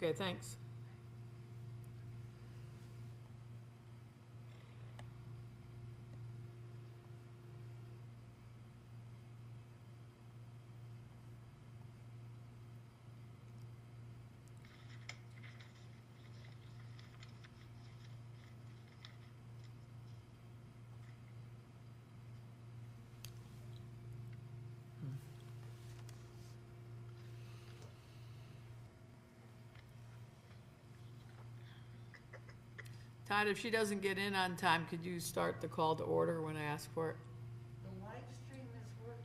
Okay, thanks. Todd, if she doesn't get in on time, could you start the call to order when I ask for it? The live stream is working.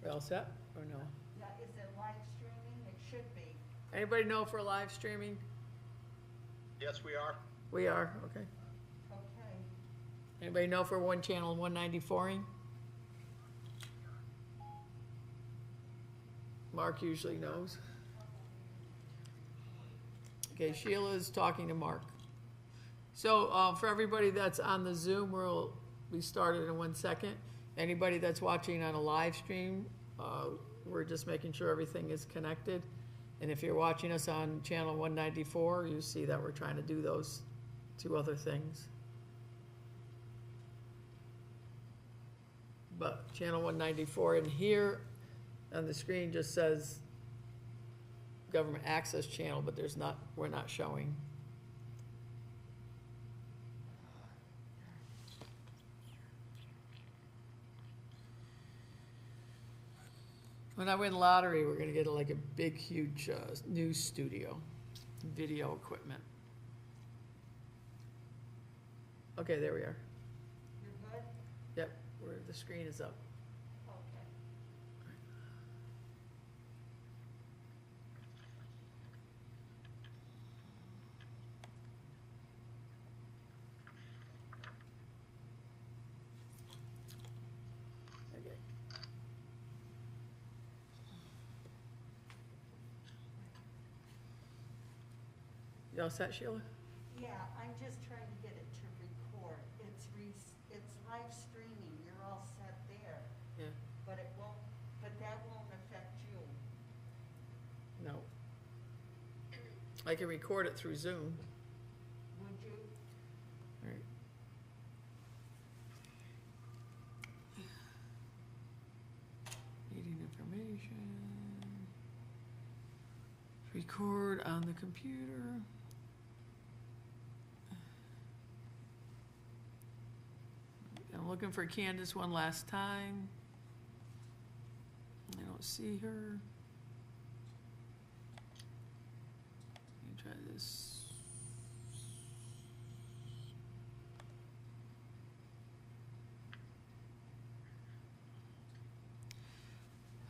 We all set, or no? Yeah, is it live streaming? It should be. Anybody know if we're live streaming? Yes, we are. We are, okay. Okay. Anybody know if we're one channel 194ing? Mark usually knows. Okay, Sheila's talking to Mark. So for everybody that's on the Zoom, we'll be started in 1 second. Anybody that's watching on a live stream, we're just making sure everything is connected. And if you're watching us on channel 194, you see that we're trying to do those two other things. But channel 194 in here on the screen just says government access channel, but we're not showing. When I win lottery, we're gonna get like a big, huge news studio, video equipment. Okay, there we are. You're good? Yep, where the screen is up. Okay. Okay. You all set, Sheila? Yeah, I'm just trying to get it to record. It's live streaming. You're all set there. Yeah. But that won't affect you. No. I can record it through Zoom. Would you? All right. Meeting information. Record on the computer. I'm looking for Candace one last time. I don't see her. Let me try this.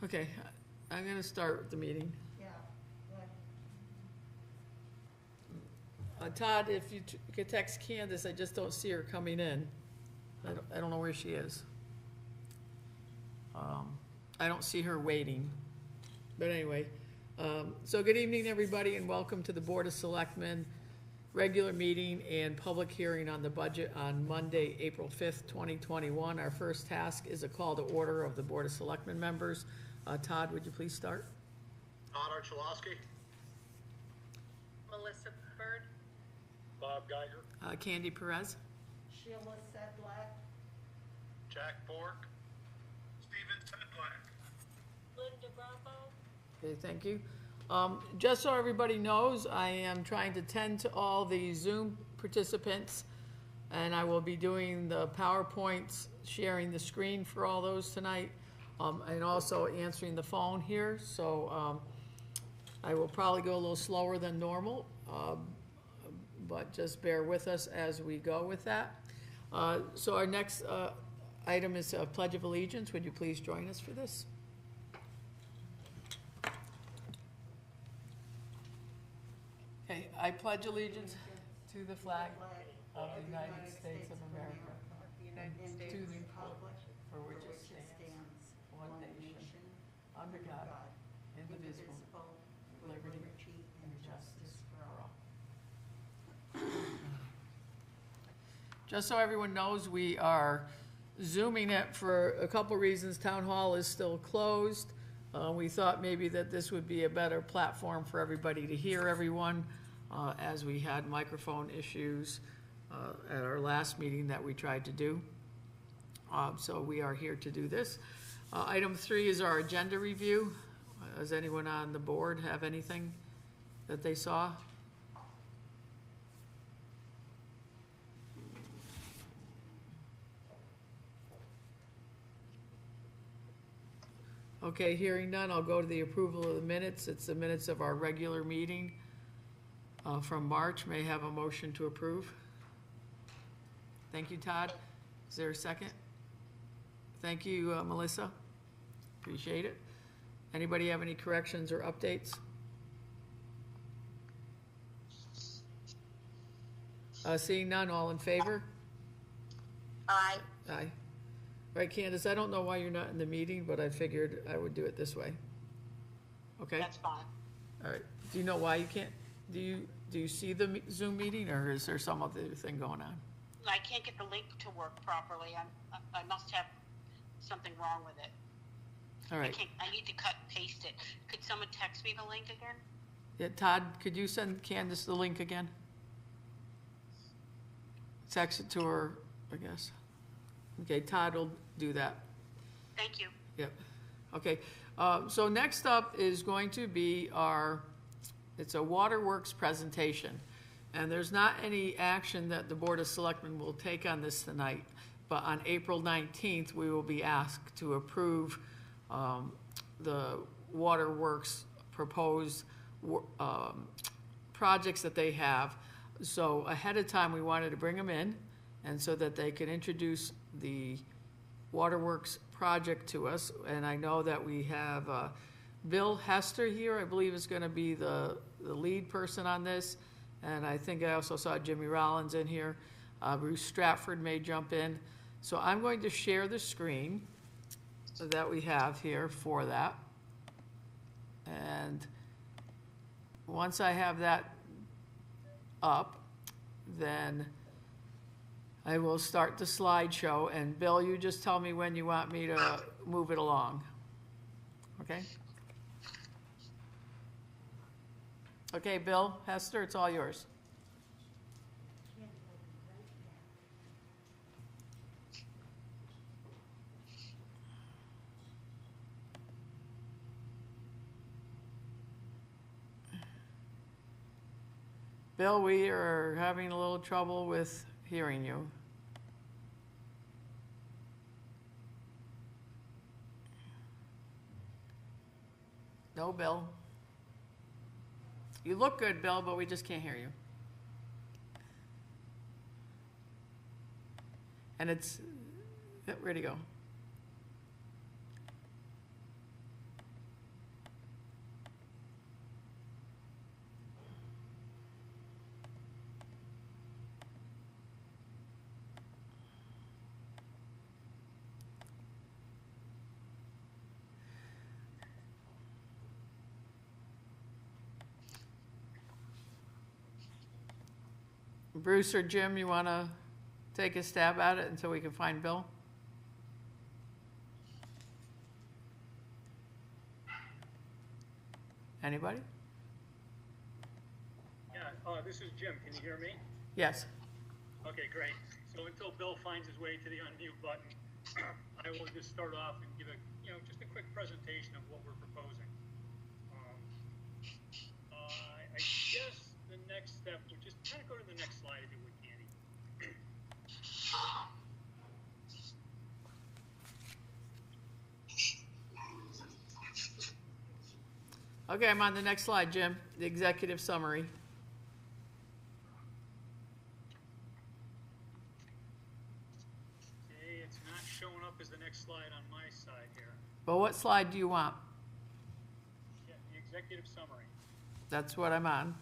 Okay, I'm gonna start with the meeting. Yeah. What? Todd, if you could text Candace, I just don't see her coming in. I don't know where she is. I don't see her waiting. But anyway, so good evening, everybody, and welcome to the Board of Selectmen regular meeting and public hearing on the budget on Monday, April 5th, 2021. Our first task is a call to order of the Board of Selectmen members. Todd, would you please start? Todd Archulowski. Melissa Bird. Bob Geiger. Candy Perez. Sheila Sedlak. Jack Bork. Steven Sedlak. Linda Bravo. Okay, thank you. Just so everybody knows, I am trying to tend to all the Zoom participants, and I will be doing the PowerPoints, sharing the screen for all those tonight, and also answering the phone here. So I will probably go a little slower than normal, but just bear with us as we go with that. So our next item is a Pledge of Allegiance. Would you please join us for this? Okay, I pledge allegiance to the flag of the United States of America and to the republic for which it stands, one nation, under God, indivisible, with liberty and just so everyone knows, we are Zooming it for a couple reasons. Town Hall is still closed. We thought maybe that this would be a better platform for everybody to hear everyone, as we had microphone issues at our last meeting that we tried to do. So we are here to do this. Item 3 is our agenda review. Does anyone on the board have anything that they saw? Okay, hearing none, I'll go to the approval of the minutes. It's the minutes of our regular meeting from March. May I have a motion to approve? Thank you, Todd. Is there a second? Thank you, Melissa. Appreciate it. Anybody have any corrections or updates? Seeing none, all in favor? Aye. Aye. Right, Candace, I don't know why you're not in the meeting, but I figured I would do it this way. Okay? That's fine. All right. Do you know why you can't, do you see the Zoom meeting, or is there some other thing going on? I can't get the link to work properly. I must have something wrong with it. All right. I need to cut and paste it. Could someone text me the link again? Yeah, Todd, could you send Candace the link again? Text it to her, I guess. Okay, Todd will do that. Thank you. Yep. Okay, so next up is going to be it's a Waterworks presentation. And there's not any action that the Board of Selectmen will take on this tonight, but on April 19th, we will be asked to approve the Waterworks proposed projects that they have. So ahead of time, we wanted to bring them in, and so that they could introduce the Waterworks project to us. And I know that we have Bill Hester here, I believe is going to be the lead person on this. And I think I also saw Jimmy Rollins in here. Bruce Stratford may jump in. So I'm going to share the screen that we have here for that. And once I have that up, then I will start the slideshow. And Bill, you just tell me when you want me to move it along. Okay? Okay, Bill, Hester, it's all yours. Bill, we are having a little trouble with hearing you. No, Bill. You look good, Bill, but we just can't hear you. And it's, where'd he go? Bruce or Jim, you want to take a stab at it until we can find Bill? Anybody? Yeah, this is Jim. Can you hear me? Yes. Okay, great. So until Bill finds his way to the unmute button, I will just start off and give just a quick presentation of what we're proposing. I guess the next step would just kind of go to the next slide if you would, Candy. Okay, I'm on the next slide, Jim. The executive summary. Okay, it's not showing up as the next slide on my side here. But what slide do you want? Yeah, the executive summary. That's what I'm on.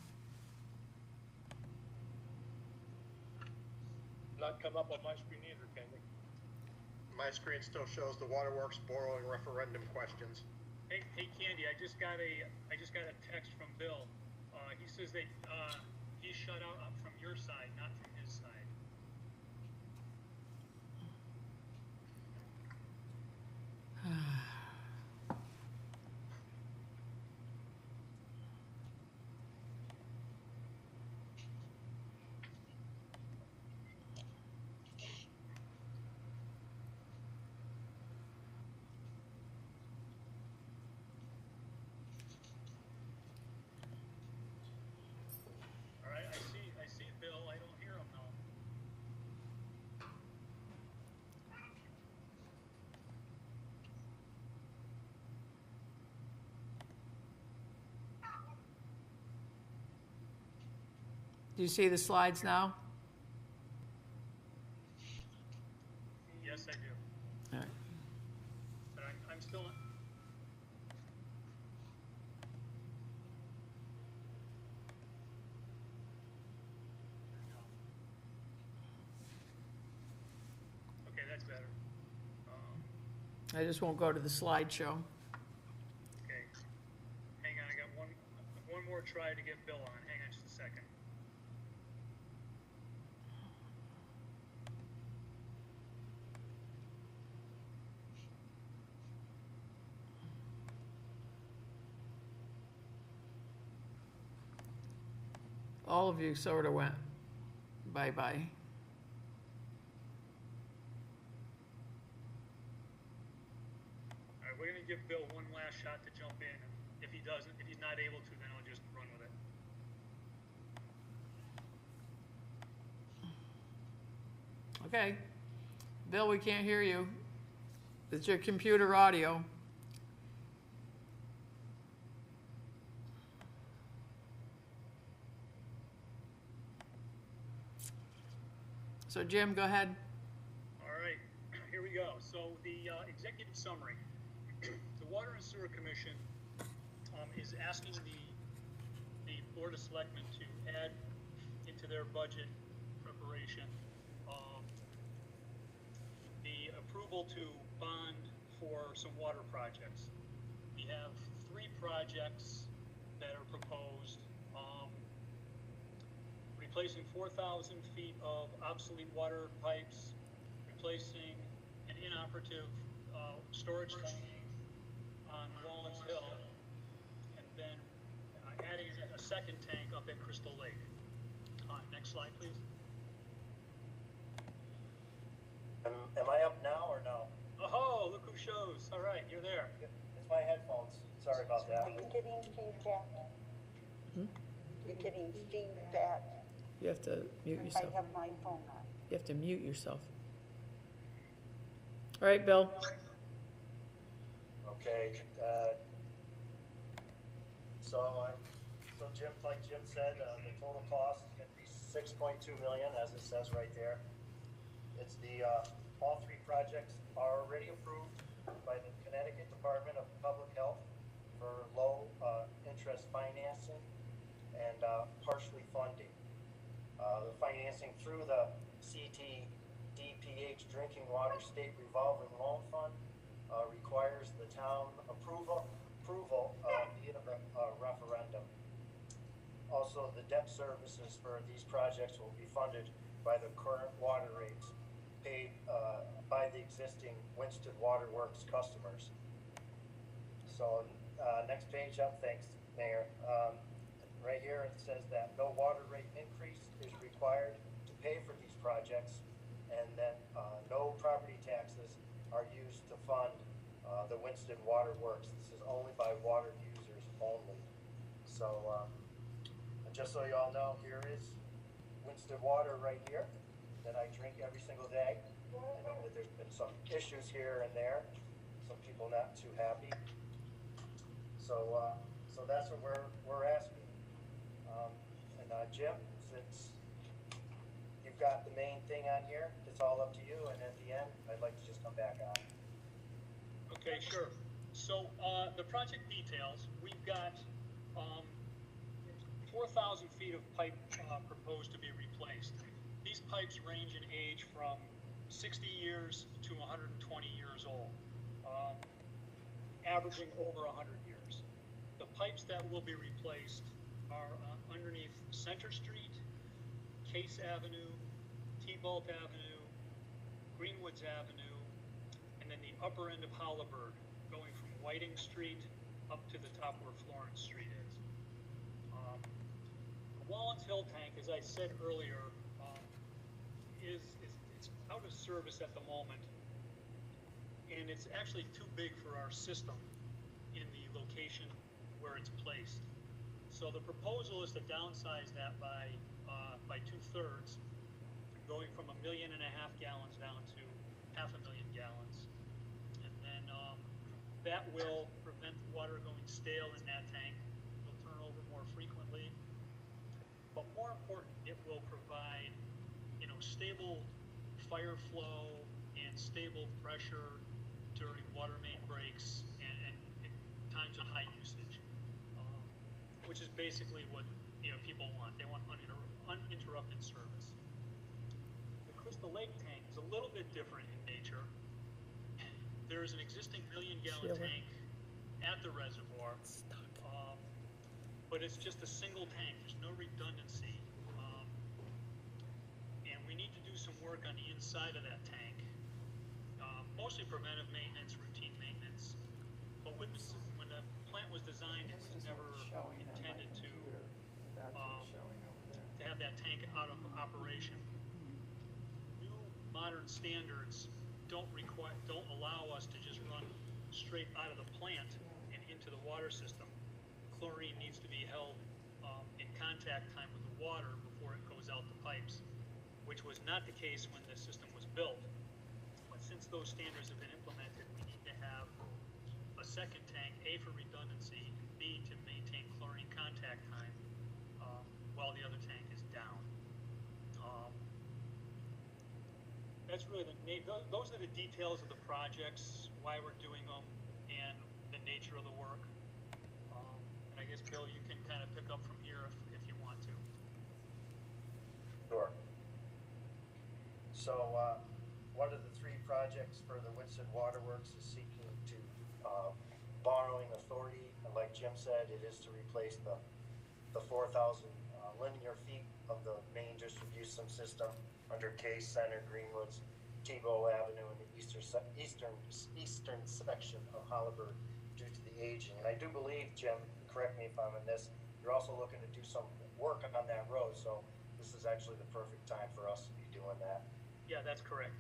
Not come up on my screen either, can we? My screen still shows the Waterworks borrowing referendum questions. Hey, Candy, I just got a text from Bill. He says that he's shut out from your side, not from his side. Do you see the slides now? Yes, I do. All right. But I'm still, okay, that's better. I just won't go to the slideshow. Okay. Hang on, I got one more try to get Bill on. Hang on just a second. All of you sort of went bye-bye. All right, we're gonna give Bill one last shot to jump in. If he's not able to, then I'll just run with it. Okay. Bill, we can't hear you. It's your computer audio. So Jim, go ahead. All right, here we go. So the executive summary. The Water and Sewer Commission is asking the Board of Selectmen to add into their budget preparation the approval to bond for some water projects. We have 3 projects that are proposed. Replacing 4,000 feet of obsolete water pipes, replacing an inoperative storage tank on Wallens Hill, and then adding a second tank up at Crystal Lake. Next slide, please. Am I up now or no? Oh, look who shows. All right, you're there. It's my headphones. Sorry about that. Are you getting feedback? You're getting feedback. You have to mute I yourself. have my phone on. You have to mute yourself. All right, Bill. Okay. So Jim, like Jim said, the total cost is going to be $6.2 million, as it says right there. It's all 3 projects are already approved by the Connecticut Department of Public Health for low interest financing and partially funding. The financing through the CTDPH Drinking Water State Revolving Loan Fund requires the town approval via a referendum. Also, the debt services for these projects will be funded by the current water rates paid by the existing Winchester Water Works customers. So next page up, thanks, Mayor. Right here it says that no water rate increase is required to pay for these projects, and then no property taxes are used to fund the Winston Water Works. This is only by water users only. So just so you all know, here is Winston Water right here that I drink every single day. I know that there's been some issues here and there, some people not too happy. So so that's what we're asking. Jim, since you've got the main thing on here, it's all up to you, and at the end, I'd like to just come back on. Okay, sure. So the project details, we've got 4,000 feet of pipe proposed to be replaced. These pipes range in age from 60 years to 120 years old, averaging over 100 years. The pipes that will be replaced are underneath Center Street, Case Avenue, T-Bolt Avenue, Greenwoods Avenue, and then the upper end of Holabird, going from Whiting Street up to the top where Florence Street is. The Wallens Hill tank, as I said earlier, it's out of service at the moment, and it's actually too big for our system in the location where it's placed. So the proposal is to downsize that by 2/3, going from 1.5 million gallons down to 500,000 gallons, and then that will prevent water going stale in that tank. It'll turn over more frequently, but more more important, it will provide, stable fire flow and stable pressure during water main breaks and times of high usage, which is basically what people want. They want uninterrupted service. The Crystal Lake tank is a little bit different in nature. There is an existing million-gallon tank at the reservoir, but it's just a single tank. There's no redundancy. And we need to do some work on the inside of that tank, mostly preventive maintenance, routine maintenance. But when the plant was designed, it was never intended to have that tank out of operation. New modern standards don't allow us to just run straight out of the plant and into the water system. Chlorine needs to be held in contact time with the water before it goes out the pipes, which was not the case when the system was built. But since those standards have been implemented, we need to have a second tank, A, for redundancy, and B, to maintain chlorine contact time while the other tank is down. That's really those are the details of the projects, why we're doing them, and the nature of the work. And I guess, Bill, you can kind of pick up from here if you want to. Sure. So, one of the three projects for the Winchester Waterworks is seeking to borrowing authority, and like Jim said, it is to replace the 4,000 linear feet of the main distribution system under Case Center, Greenwoods, Tebow Avenue, and the eastern section of Holabird due to the aging. And I do believe, Jim, correct me if I'm in this, you're also looking to do some work on that road, so this is actually the perfect time for us to be doing that. Yeah, that's correct.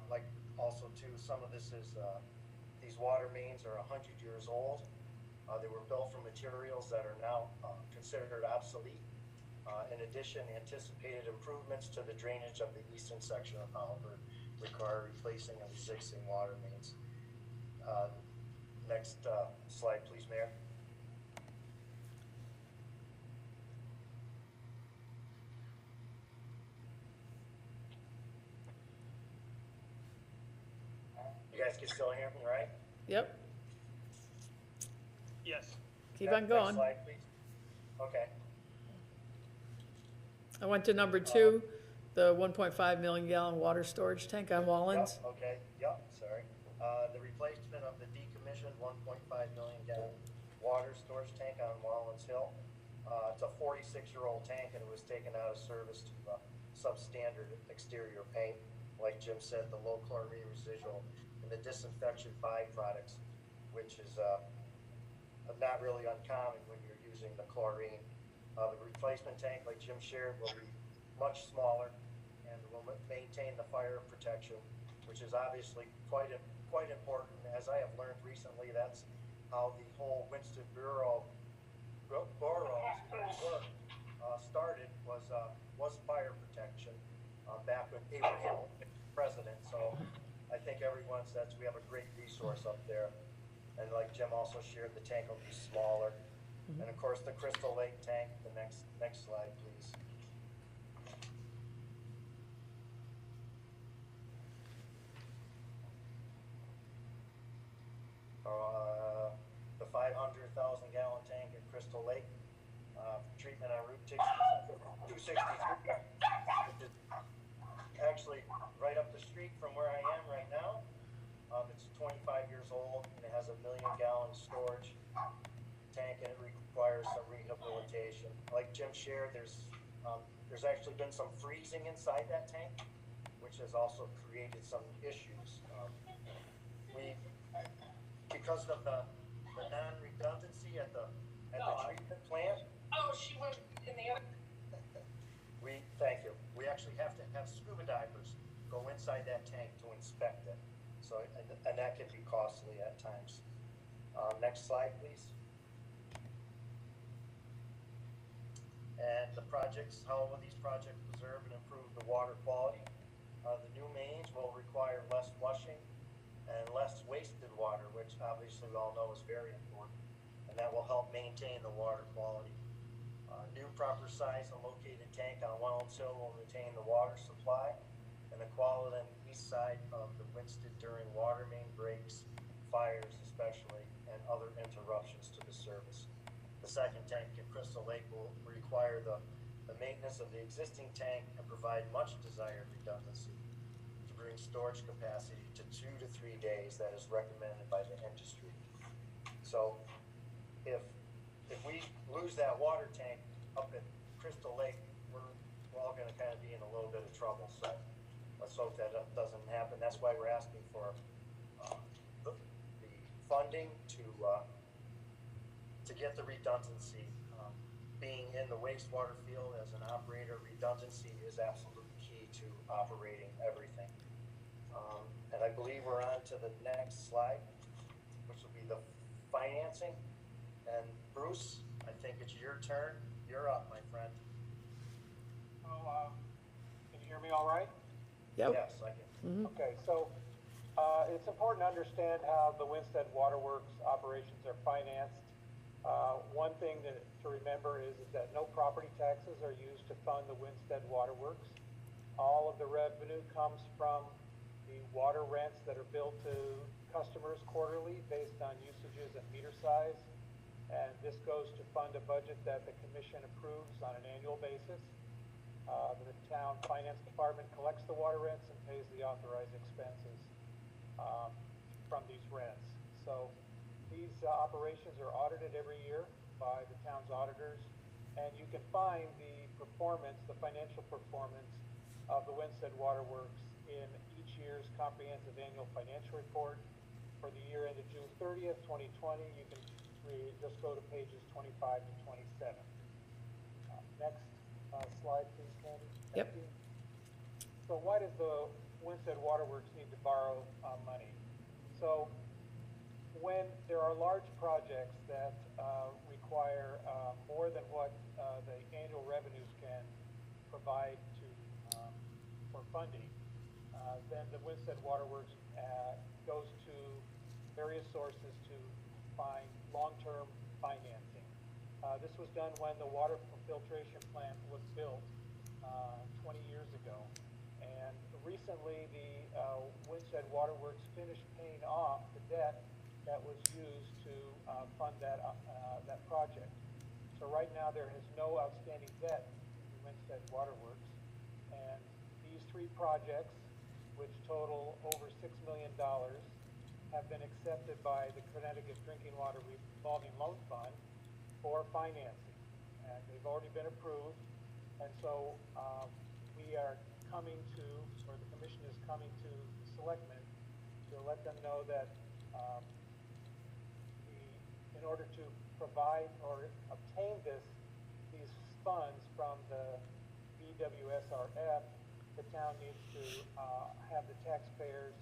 Like also too, some of this is, these water mains are 100 years old. They were built from materials that are now considered obsolete. In addition, anticipated improvements to the drainage of the eastern section of Holabird require replacing of existing water mains. Next slide, please, Mayor. You guys can still hear me, right? Yep, Yes. keep on going. Next slide, please. Okay. I went to number 2, the 1.5 million gallon water storage tank on Wallens. Yep, okay, yep, sorry. The replacement of the decommissioned 1.5 million gallon water storage tank on Wallens Hill. It's a 46-year-old tank, and it was taken out of service to substandard exterior paint. Like Jim said, the low chlorine residual and the disinfection byproducts, which is not really uncommon when you're using the chlorine. The replacement tank, like Jim shared, will be much smaller and will maintain the fire protection, which is obviously quite important. As I have learned recently, that's how the whole Winchester borough's work started, was fire protection back when Abraham was president. So I think everyone says we have a great resource up there. And like Jim also shared, the tank will be smaller. And of course, the Crystal Lake tank, the next slide, please. The 500,000 gallon tank at Crystal Lake, treatment on Route 263, which is actually right up the street from where I am right now. It's 25 years old, and it has a 1 million gallon storage tank, and it requires some rehabilitation. Like Jim shared, there's actually been some freezing inside that tank, which has also created some issues. Because of the non-redundancy at the treatment plant. Oh, she went in the other. Thank you. We actually have to have scuba divers go inside that tank to inspect it. So, and that can be costly at times. Next slide, please. And the projects, how will these projects preserve and improve the water quality? The new mains will require less flushing and less wasted water, which obviously we all know is very important. And that will help maintain the water quality. New proper undersized and located tank on Wells Hill will retain the water supply and the quality on the east side of the Winston during water main breaks, fires especially, and other interruptions to the service. The second tank at Crystal Lake will require the maintenance of the existing tank and provide much desired redundancy to bring storage capacity to 2 to 3 days that is recommended by the industry. So if we lose that water tank up at Crystal Lake, we're all going to kind of be in a little bit of trouble. So let's hope that doesn't happen. That's why we're asking for the funding to get the redundancy. Being in the wastewater field as an operator, redundancy is absolutely key to operating everything. And I believe we're on to the next slide, which will be the financing. And Bruce, I think it's your turn. You're up, my friend. Oh, can you hear me all right? Yep. Yes, I can. Okay, so it's important to understand how the Winstead Waterworks operations are financed. One thing to remember is that no property taxes are used to fund the Winstead Waterworks. All of the revenue comes from the water rents that are billed to customers quarterly based on usages and meter size. And this goes to fund a budget that the commission approves on an annual basis. The town finance department collects the water rents and pays the authorized expenses from these rents. So these operations are audited every year by the town's auditors, and you can find the performance, the financial performance of the Winstead Waterworks in each year's comprehensive annual financial report for the year ended June 30th, 2020. You can just go to pages 25 to 27. Next slide, please, Candy. Yep. Thank you. So why does the Winstead Waterworks need to borrow money? So when there are large projects that require more than what the annual revenues can provide for funding, then the Winstead Waterworks goes to various sources to find long-term financing. This was done when the water filtration plant was built 20 years ago. And recently the Winstead Waterworks finished paying off the debt that was used to fund that project. So right now there is no outstanding debt to Winstead Waterworks. And these three projects, which total over $6 million, have been accepted by the Connecticut Drinking Water Revolving Loan Fund for financing. And they've already been approved. And so we are coming to, or the commission is coming to the selectmen to let them know that in order to provide or obtain these funds from the BWSRF, the town needs to have the taxpayers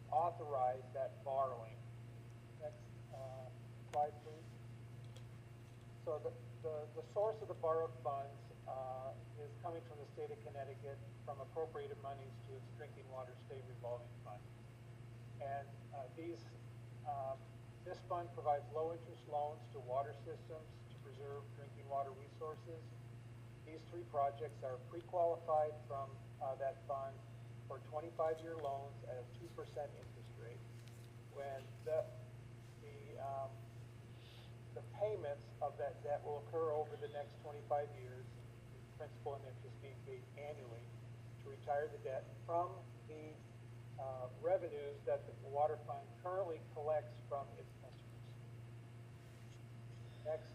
authorize that borrowing. Next slide, please. So the source of the borrowed funds is coming from the state of Connecticut from appropriated monies to its drinking water state revolving fund. And this fund provides low-interest loans to water systems to preserve drinking water resources. These three projects are pre-qualified from that fund for 25-year loans at a 2% interest rate. When the payments of that debt will occur over the next 25 years, principal and interest being paid annually to retire the debt from the revenues that the water fund currently collects from its customers. Next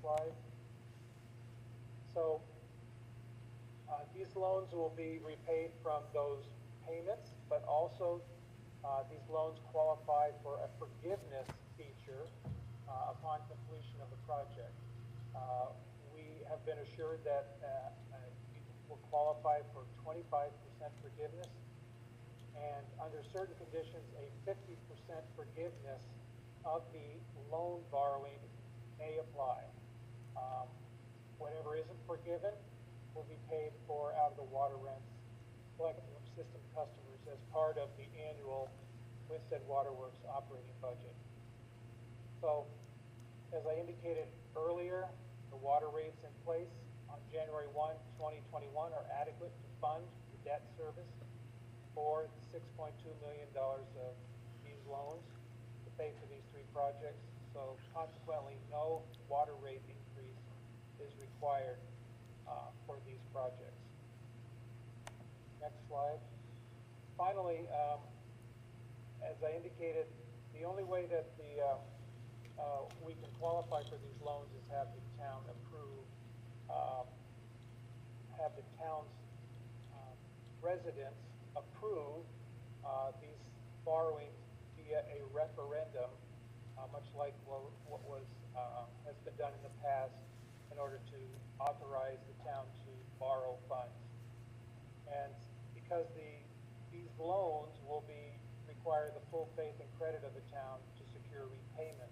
slide. So these loans will be repaid from those payments, but also these loans qualify for a forgiveness feature upon completion of the project. We have been assured that will qualify for 25% forgiveness, and under certain conditions, a 50% forgiveness of the loan borrowing may apply. Whatever isn't forgiven will be paid for out of the water rents collected from system customers as part of the annual Winstead Waterworks operating budget. So, as I indicated earlier, the the water rates in place on January 1, 2021 are adequate to fund the debt service for $6.2 million of these loans to pay for these three projects. So consequently, no water rate increase is required for these projects. Next slide. Finally, as I indicated, the only way that we can qualify for these loans is have the town approve, have the town's residents approve these borrowings via a referendum, much like what was has been done in the past in order to authorize the town to borrow funds. And because these loans will require the full faith and credit of the town to secure repayment.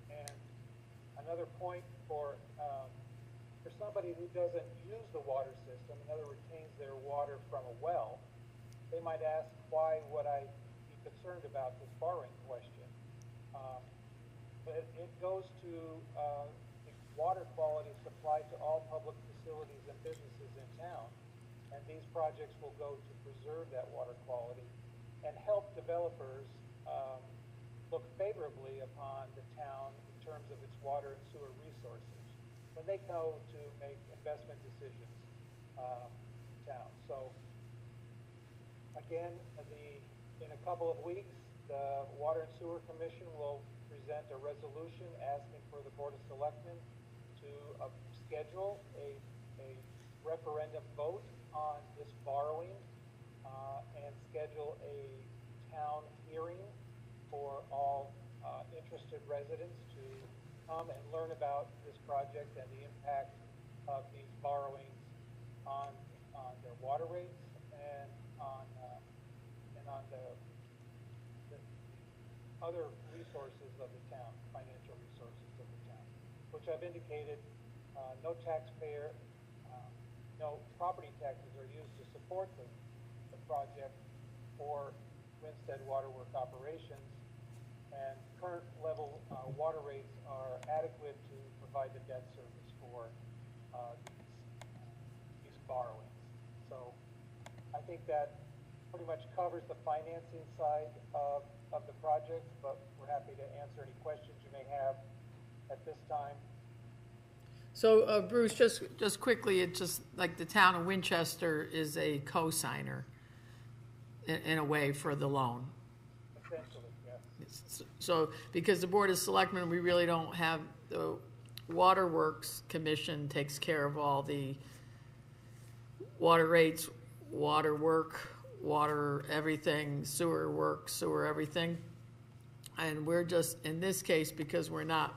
And another point for somebody who doesn't use the water system, in other words, retains their water from a well, they might ask, why would I be concerned about this borrowing question? But it goes to the water quality supplied to all public facilities and businesses in town. And these projects will go to preserve that water quality and help developers look favorably upon the town in terms of its water and sewer resources when they go to make investment decisions in town. So again, in a couple of weeks, the Water and Sewer Commission will present a resolution asking for the Board of Selectmen to schedule a referendum vote on this borrowing and schedule a town hearing for all interested residents to come and learn about this project and the impact of these borrowings on their water rates and on the other resources of the town, financial resources of the town, which I've indicated no taxpayer, no property taxes are used to support the project for Winstead Waterwork operations, and current level water rates are adequate to provide the debt service for these borrowings. So I think that pretty much covers the financing side of the project, but we're happy to answer any questions you may have at this time. So, Bruce, just quickly, it's just like the town of Winchester is a co-signer in a way for the loan. Essentially, yes. So, because the Board of Selectmen, we really don't have, the Waterworks Commission takes care of all the water rates, water work, water everything, sewer work, sewer everything. And we're just, in this case, because we're not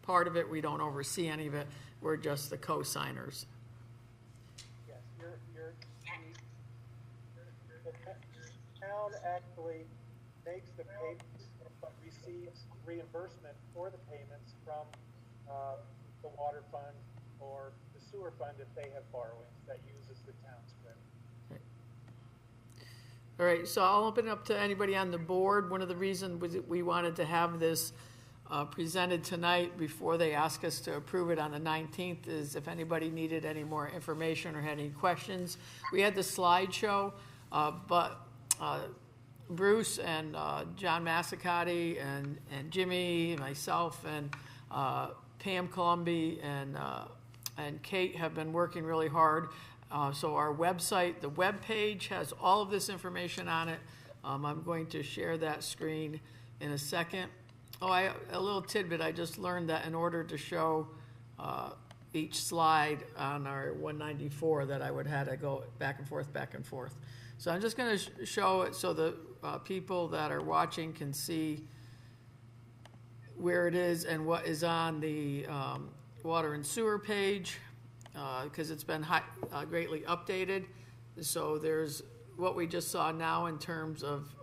part of it, we don't oversee any of it, we're just the co-signers. Yes, the town actually makes the payments, but receives reimbursement for the payments from the water fund or the sewer fund if they have borrowings that uses the town's credit. All right, so I'll open it up to anybody on the board. One of the reasons we wanted to have this presented tonight before they ask us to approve it on the 19th is if anybody needed any more information or had any questions. We had the slideshow, but Bruce and John Massicati and Jimmy, myself, and Pam Columby and Kate have been working really hard. So our website, the web page has all of this information on it. I'm going to share that screen in a second. A little tidbit, I just learned that in order to show each slide on our 194 that I would have to go back and forth. So I'm just going to show it so the people that are watching can see where it is and what is on the water and sewer page, because it's been greatly updated. So there's what we just saw now in terms of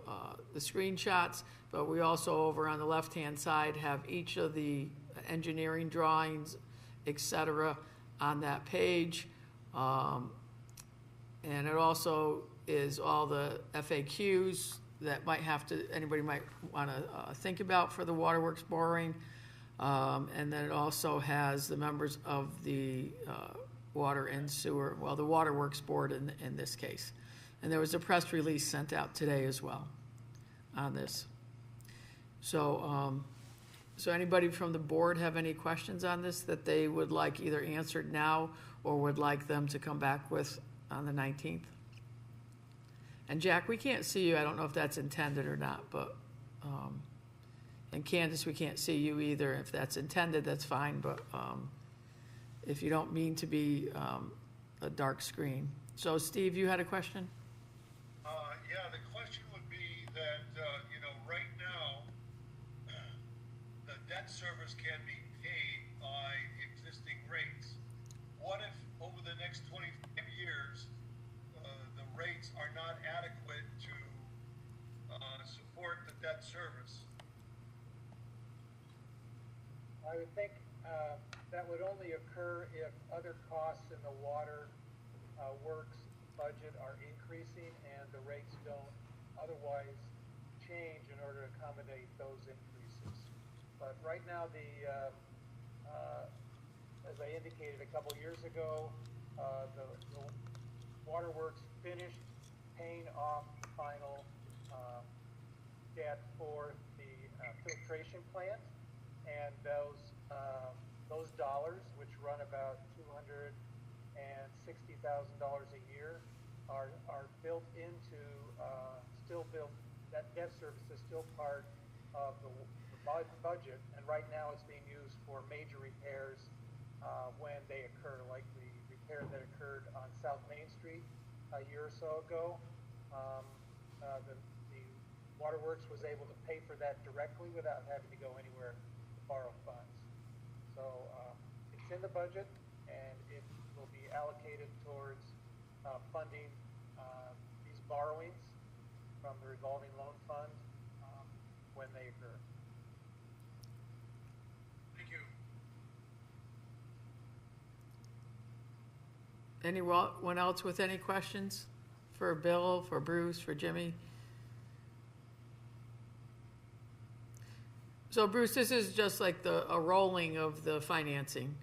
the screenshots, but we also over on the left-hand side have each of the engineering drawings, etc., on that page. And it also is all the FAQs that anybody might want to think about for the waterworks borrowing. And then it also has the members of the water and sewer, well, the Waterworks Board in this case. And there was a press release sent out today as well on this. So, so anybody from the board have any questions on this that they would like either answered now or would like them to come back with on the 19th? And Jack, we can't see you. I don't know if that's intended or not, but, and Candace, we can't see you either. If that's intended, that's fine, but if you don't mean to be a dark screen. So Steve, you had a question? Yeah, the question would be that, you know, right now, the debt service can be paid by existing rates. What if over the next 25 years, the rates are not adequate to support the debt service? I would think that would only occur if other costs in the water works budget are increasing and the rates don't otherwise change in order to accommodate those increases. But right now, as I indicated a couple years ago, the Waterworks finished paying off the final debt for the filtration plant, and those dollars, which run about $260,000 a year, are built into that debt service is still part of the budget, and right now it's being used for major repairs when they occur, like the repair that occurred on South Main Street a year or so ago. The Waterworks was able to pay for that directly without having to go anywhere to borrow funds. So it's in the budget, and it will be allocated towards funding these borrowings from the revolving loan fund when they occur. Thank you. Anyone else with any questions for Bill, for Bruce, for Jimmy? So Bruce, this is just like a rolling of the financing.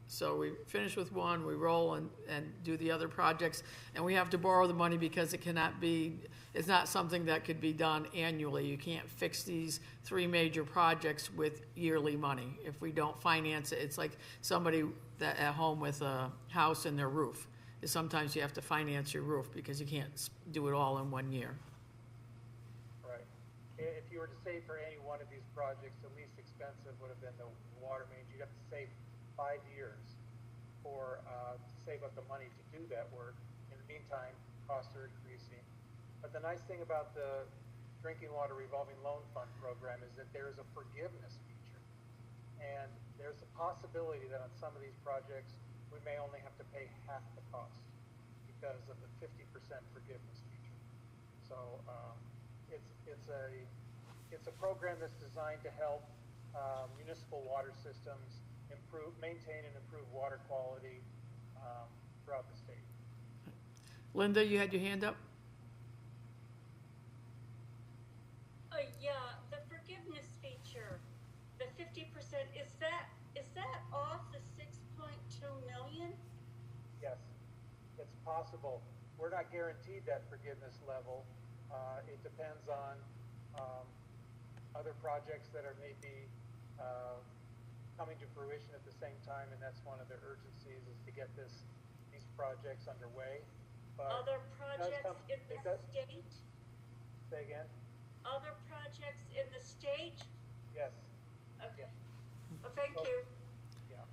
So we finish with one, we roll and do the other projects, and we have to borrow the money because it's not something that could be done annually. You can't fix these three major projects with yearly money. If we don't finance it, it's like somebody that at home with a house and their roof. Sometimes you have to finance your roof because you can't do it all in 1 year. Right. If you were to save for any one of these projects, the least expensive would have been the water mains. You'd have to save 5 years to save up the money to do that work. In the meantime, costs are increasing. But the nice thing about the Drinking Water Revolving Loan Fund program is that there is a forgiveness feature. And there's a possibility that on some of these projects, we may only have to pay half the cost because of the 50% forgiveness feature. So it's a program that's designed to help municipal water systems maintain and improve water quality throughout the state. Linda, you had your hand up? Yeah, the forgiveness feature, the 50%, is that off the 6.2 million? Yes, it's possible. We're not guaranteed that forgiveness level. It depends on other projects that are maybe coming to fruition at the same time, and that's one of the urgencies, is to get these projects underway. But other projects in the state? Say again? Other projects in the state? Yes. Okay. Well, thank you. Yeah.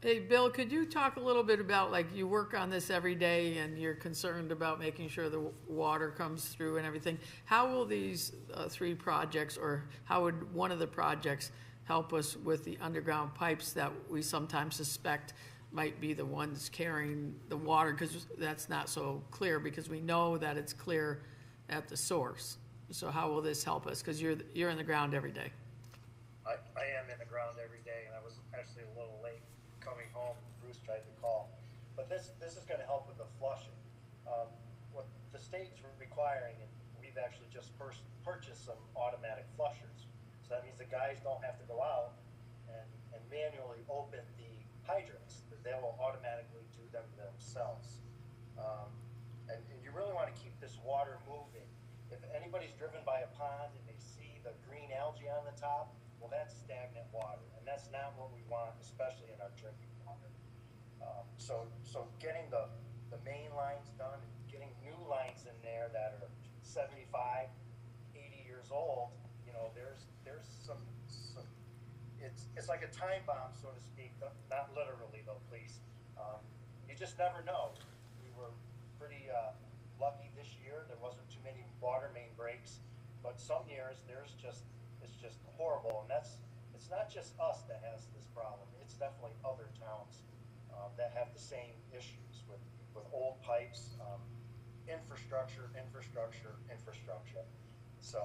Hey, Bill, could you talk a little bit about, like, you work on this every day and you're concerned about making sure the water comes through and everything. How will these three projects, or how would one of the projects help us with the underground pipes that we sometimes suspect might be the ones carrying the water? Because that's not so clear, because we know that it's clear at the source. So how will this help us? Because you're in the ground every day. I am in the ground every day, and I was actually a little late coming home. Bruce tried to call, but this is going to help with the flushing. What the state's requiring, and we've actually just purchased some automatic flushers. So that means the guys don't have to go out and and manually open the hydrants. They will automatically do them themselves. And you really want to keep this water moving. If anybody's driven by a pond and they see the green algae on the top, well, that's stagnant water, and that's not what we want, especially in our drinking water. So getting the main lines done, getting new lines in there that are 75, 80 years old, you know, there's some it's like a time bomb, so to speak. Not literally though, please. You just never know. We were pretty lucky this year. There wasn't too many water main breaks, but some years it's just horrible, and it's not just us that has this problem. It's definitely other towns that have the same issues with old pipes, infrastructure. So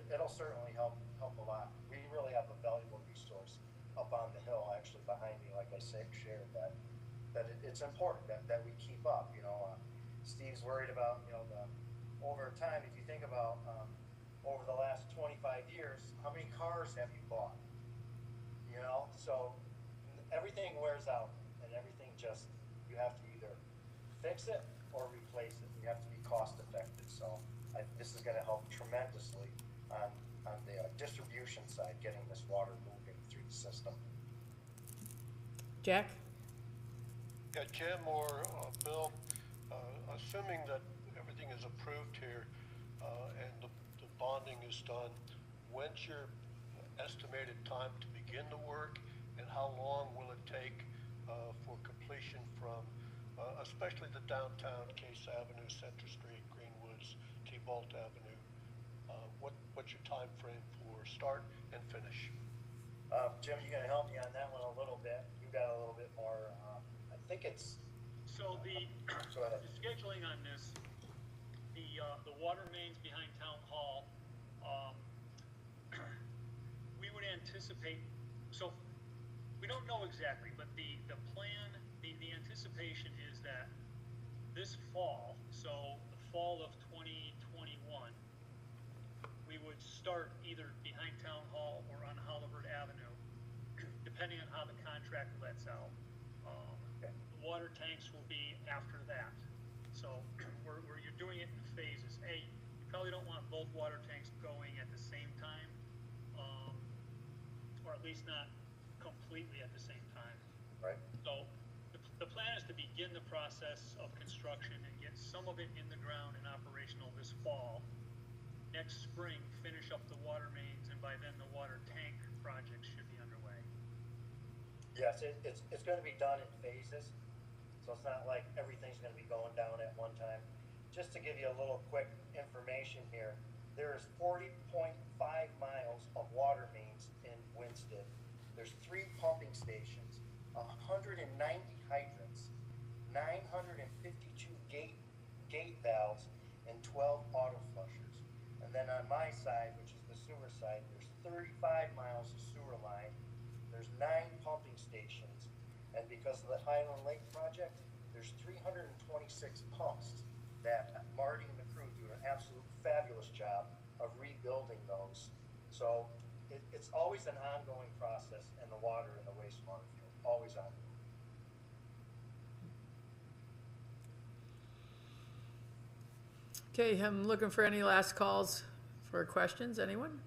it'll certainly help a lot. We really have a valuable resource up on the hill, actually behind me, like I shared that it's important that we keep up. You know, Steve's worried about, you know, over time. If you think about over the last 25 years, how many cars have you bought? You know, so everything wears out, and everything you have to either fix it or replace it. You have to be cost effective. So this is going to help tremendously on the distribution side, getting this water moving through the system. Jack? Yeah, Jim or Bill, assuming that everything is approved here and the bonding is done, when's your estimated time to begin the work, and how long will it take for completion from especially the downtown, Case Avenue, Center Street, Greenwoods, T-Bolt Avenue? What's your time frame for start and finish? Jim, you're going to help me on that one a little bit. You got a little bit more. I think it's. So the scheduling on this, the water mains behind Town Hall, we would anticipate. So we don't know exactly, but the plan, the anticipation is that this fall, so the fall of 2021, we would start either behind Town Hall or on Hollywood Avenue, depending on how the contract lets out. The water tanks will be after that. So you're doing it in phases. You probably don't want both water tanks going at the same time, or at least not completely at the same time. Right. So the plan is to begin the process of construction and get some of it in the ground and operational this fall. Next spring, finish up the water mains, and by then the water tank project should be underway. Yes, it's going to be done in phases, so it's not like everything's going to be going down at one time. Just to give you a little quick information here, there is 40.5 miles of water mains in Winchester. There's 3 pumping stations, 190 hydrants, 952 gate valves, and 12 auto flushers. And then on my side, which is the sewer side, there's 35 miles of sewer line. There's 9 pumping stations, and because of the Highland Lake project, there's 326 pumps that Marty and the crew do an absolute fabulous job of rebuilding those. So it's always an ongoing process in the water and the wastewater field, always ongoing. Okay, I'm looking for any last calls for questions. Anyone?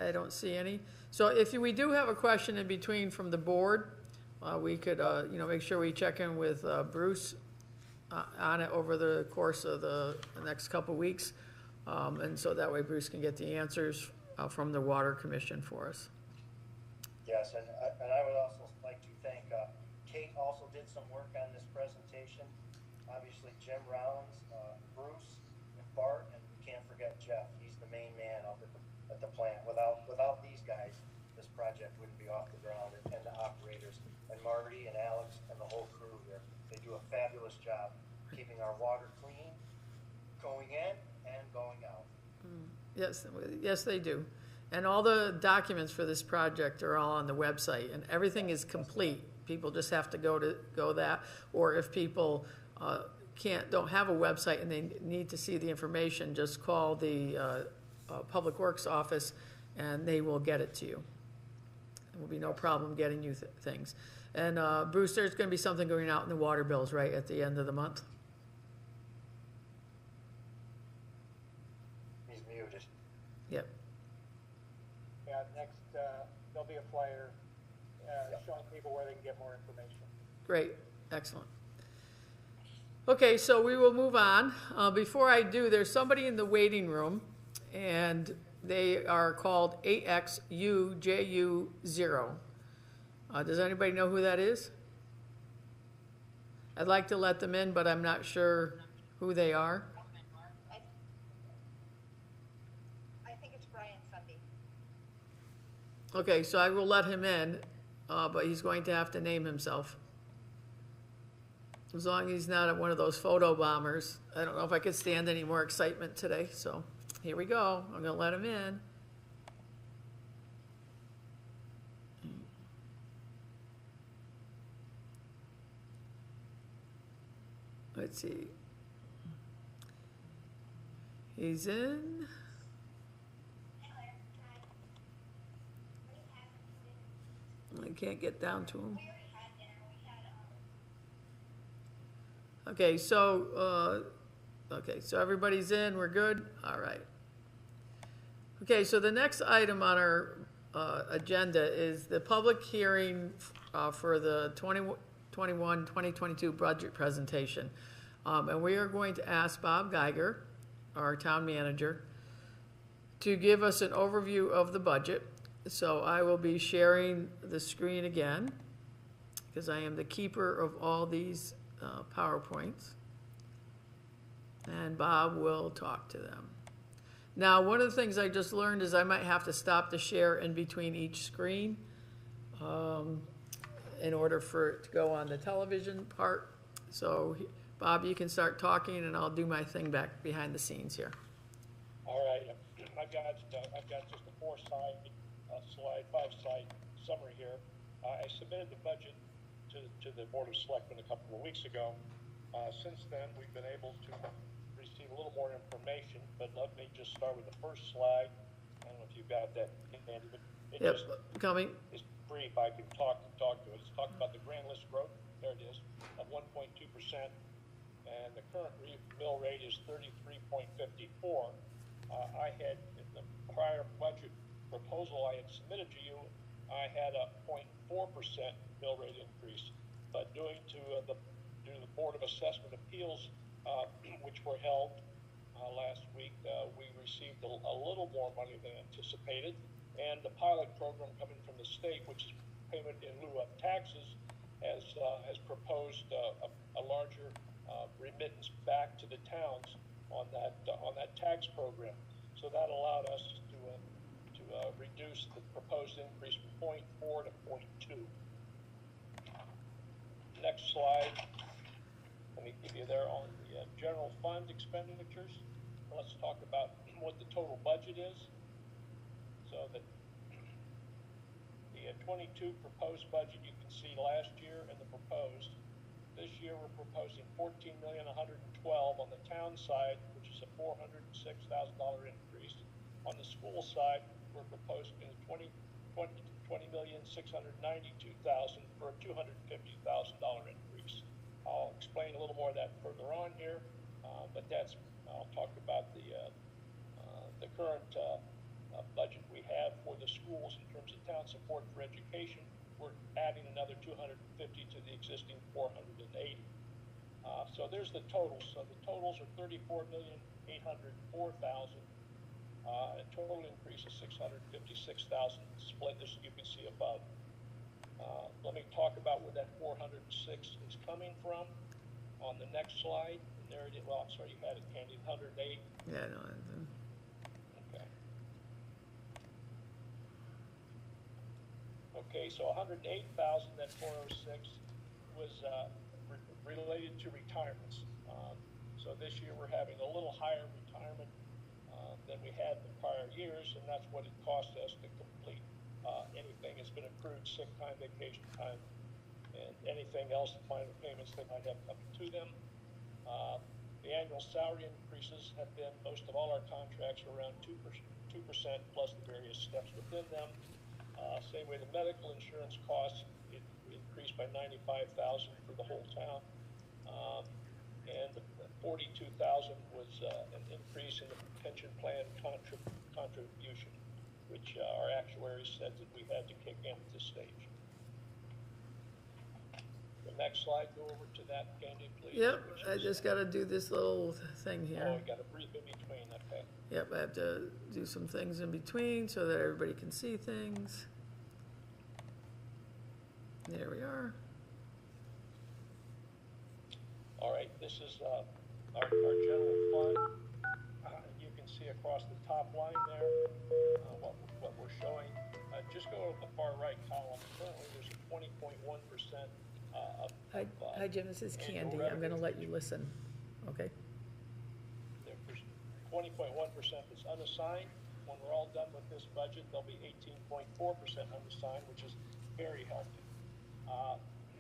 I don't see any. So if we do have a question in between from the board, we could, make sure we check in with Bruce on it over the course of the next couple weeks. And so that way Bruce can get the answers from the Water Commission for us. Yes, and I would also like to thank Kate also did some work on this presentation. Obviously Jim Rollins, Bruce, and Bart, and we can't forget Jeff. He's the main man up at the plant. Without these guys, this project wouldn't be off the ground, and the operators, and Marty and Alex and the whole crew here. They do a fabulous job keeping our water clean, going in and going out. Yes, they do. And all the documents for this project are all on the website, and everything is complete. People just have to go that, or if people don't have a website and they need to see the information, just call the Public Works office, and they will get it to you. There will be no problem getting you things. And Bruce, there's going to be something going out in the water bills, right, at the end of the month? He's muted. Yep. Yeah, next, there'll be a flyer, showing people where they can get more information. Great, excellent. Okay, so we will move on. Before I do, there's somebody in the waiting room, and they are called AXUJU0. Does anybody know who that is? I'd like to let them in, but I'm not sure who they are. I think it's Brian Sunday. Okay, so I will let him in, but he's going to have to name himself. As long as he's not one of those photo bombers. I don't know if I could stand any more excitement today, so here we go. I'm gonna let him in. Let's see. He's in. I can't get down to him. Okay, so everybody's in, we're good? All right. Okay, so the next item on our agenda is the public hearing for the 2021-2022 budget presentation. And we are going to ask Bob Geiger, our town manager, to give us an overview of the budget. So I will be sharing the screen again, because I am the keeper of all these PowerPoints, and Bob will talk to them. Now, one of the things I just learned is I might have to stop the share in between each screen in order for it to go on the television part. So, Bob, you can start talking, and I'll do my thing back behind the scenes here. All right, I've got just a 5-slide summary here. I submitted the budget to the Board of Selectmen a couple of weeks ago. Since then, we've been able to receive a little more information, but let me just start with the first slide. I don't know if you've got that handy, but it Yep, just coming. is brief. I can talk to it. It's talking about the grand list growth. There it is, of 1.2%, and the current mill rate is 33.54. I had, in the prior budget proposal I had submitted to you, I had a 0.4% mill rate increase, but due to the Board of Assessment Appeals, which were held last week, we received a little more money than anticipated, and the pilot program coming from the state, which is payment in lieu of taxes, has proposed a larger remittance back to the towns on that tax program. So that allowed us to reduce the proposed increase from 0.4 to 0.2. Next slide. Let me give you there on the general fund expenditures. Let's talk about what the total budget is. So the 22 proposed budget, you can see last year and the proposed. This year we're proposing $14,112,000 on the town side, which is a $406,000 increase. On the school side, we're proposing $20,692,000 for a $250,000 increase. I'll explain a little more of that further on here, but I'll talk about the current budget we have for the schools in terms of town support for education. We're adding another $250 to the existing $480. So there's the totals. So the totals are $34,804,000. A total increase of $656,000 split, as you can see above. Let me talk about where that 406 is coming from on the next slide. And there it is. Well, I'm sorry, you had it handy. 108. Yeah, no. Okay. Okay, so 108,000, that 406 was related to retirements. So this year we're having a little higher retirement than we had in the prior years, and that's what it cost us to complete anything that's been accrued, sick time, vacation time, and anything else, minor payments they might have coming to them. The annual salary increases have been, most of all our contracts are around 2%, plus the various steps within them. Same way the medical insurance costs, it increased by 95,000 for the whole town. And the 42,000 was an increase in the pension plan contribution, which our actuaries said that we had to kick in at this stage. The next slide, go over to that, Candy, please. Yep, I just got to do this little thing here. Oh, you got to breathe in between, okay. Yep, I have to do some things in between so that everybody can see things. There we are. All right, this is our general fund. You can see across the top line there what we're showing. Just go to the far right column. Currently, there's a 20.1% Hi, Jim, this is Candy. I'm going to let you listen. Okay. There's 20.1% that's unassigned. When we're all done with this budget, there'll be 18.4% unassigned, which is very healthy.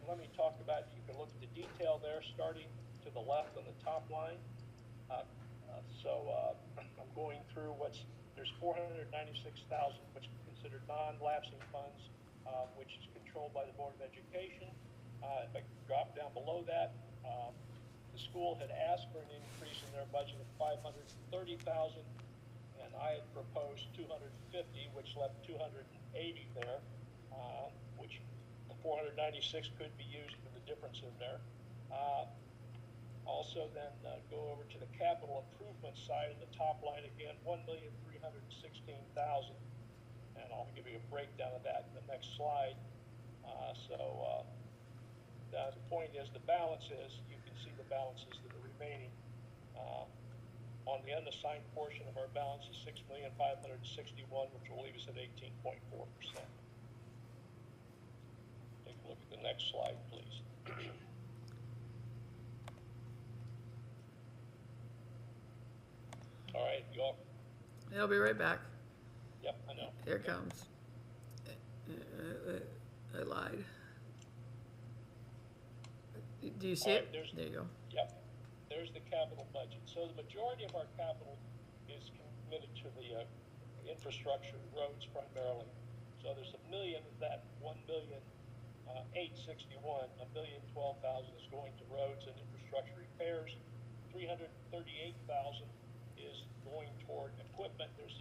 Let me talk about, you can look at the detail there, starting to the left on the top line. I'm going through there's 496,000, which is considered non-lapsing funds, which is controlled by the Board of Education. If I drop down below that, the school had asked for an increase in their budget of 530,000, and I had proposed 250, which left 280 there, which the 496 could be used for the difference in there. Also then go over to the capital improvement side of the top line again, 1,316,000, and I'll give you a breakdown of that in the next slide. The point is, the balance is, you can see the balances that are remaining. On the unassigned portion of our balance is 6,561,000, which will leave us at 18.4%. Take a look at the next slide, please. All right, you all. I'll be right back. Yep, I know. Here it comes. I lied. Do you see it? There you go. Yep. There's the capital budget. So the majority of our capital is committed to the infrastructure, roads primarily. So there's $1 million of that, 1,861,000, $1,012,000 is going to roads and infrastructure repairs. 338,000 is going toward equipment. There's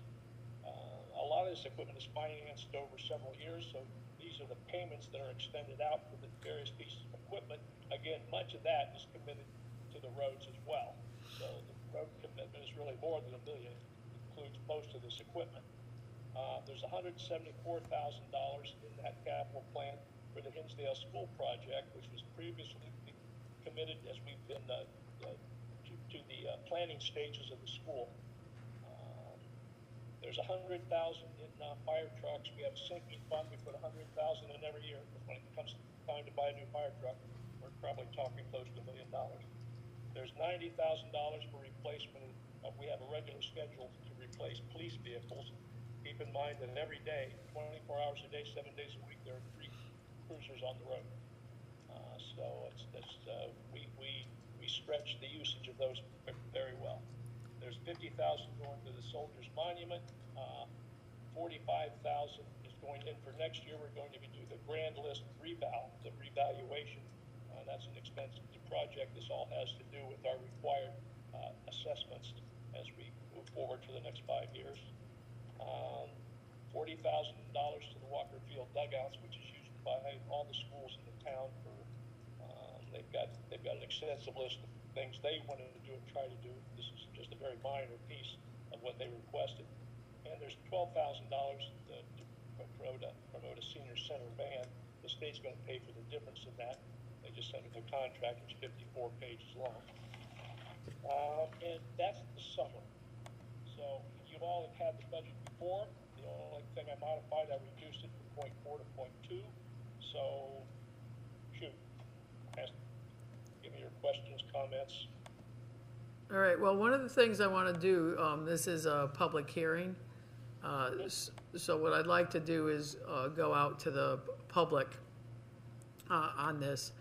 a lot of this equipment is financed over several years, so these are the payments that are extended out for the various pieces of equipment. Again, much of that is committed to the roads as well. So the road commitment is really more than $1 million. It includes most of this equipment. There's $174,000 in that capital plan for the Hinsdale School project, which was previously committed as we've been to the planning stages of the school. There's $100,000 in fire trucks. We have a sinking fund. We put $100,000 in every year. When it comes time to buy a new fire truck, we're probably talking close to $1 million. There's $90,000 for replacement. We have a regular schedule to replace police vehicles. Keep in mind that every day, 24 hours a day, 7 days a week, there are 3 cruisers on the road. We stretch the usage of those very well. There's $50,000 going to the Soldiers Monument. 45,000 is going in for next year. We're going to be doing the grand list the revaluation. That's an expensive project. This all has to do with our required assessments as we move forward for the next 5 years. $40,000 to the Walker Field dugouts, which is used by all the schools in the town for. They've got an extensive list of things they wanted to do and try to do. This is just a very minor piece of what they requested. And there's $12,000 to promote a senior center van. The state's going to pay for the difference in that. They just sent me the contract. It's 54 pages long. And that's the summer. So you all have had the budget before. The only thing I modified, I reduced it from 0.4 to 0.2. So, shoot. Give me your questions, comments. All right, well, one of the things I want to do, this is a public hearing. So what I'd like to do is go out to the public on this.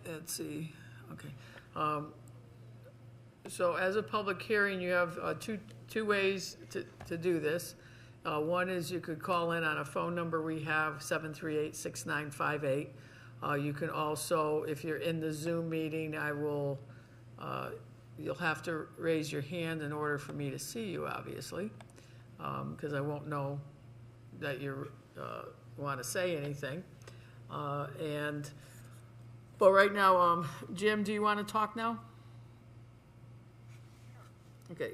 Let's see, okay. So as a public hearing, you have two ways to do this. One is you could call in on a phone number we have, 738-6958. You can also, if you're in the Zoom meeting, you'll have to raise your hand in order for me to see you, obviously, because I won't know that you want to say anything. But right now, Jim, do you want to talk now? Okay,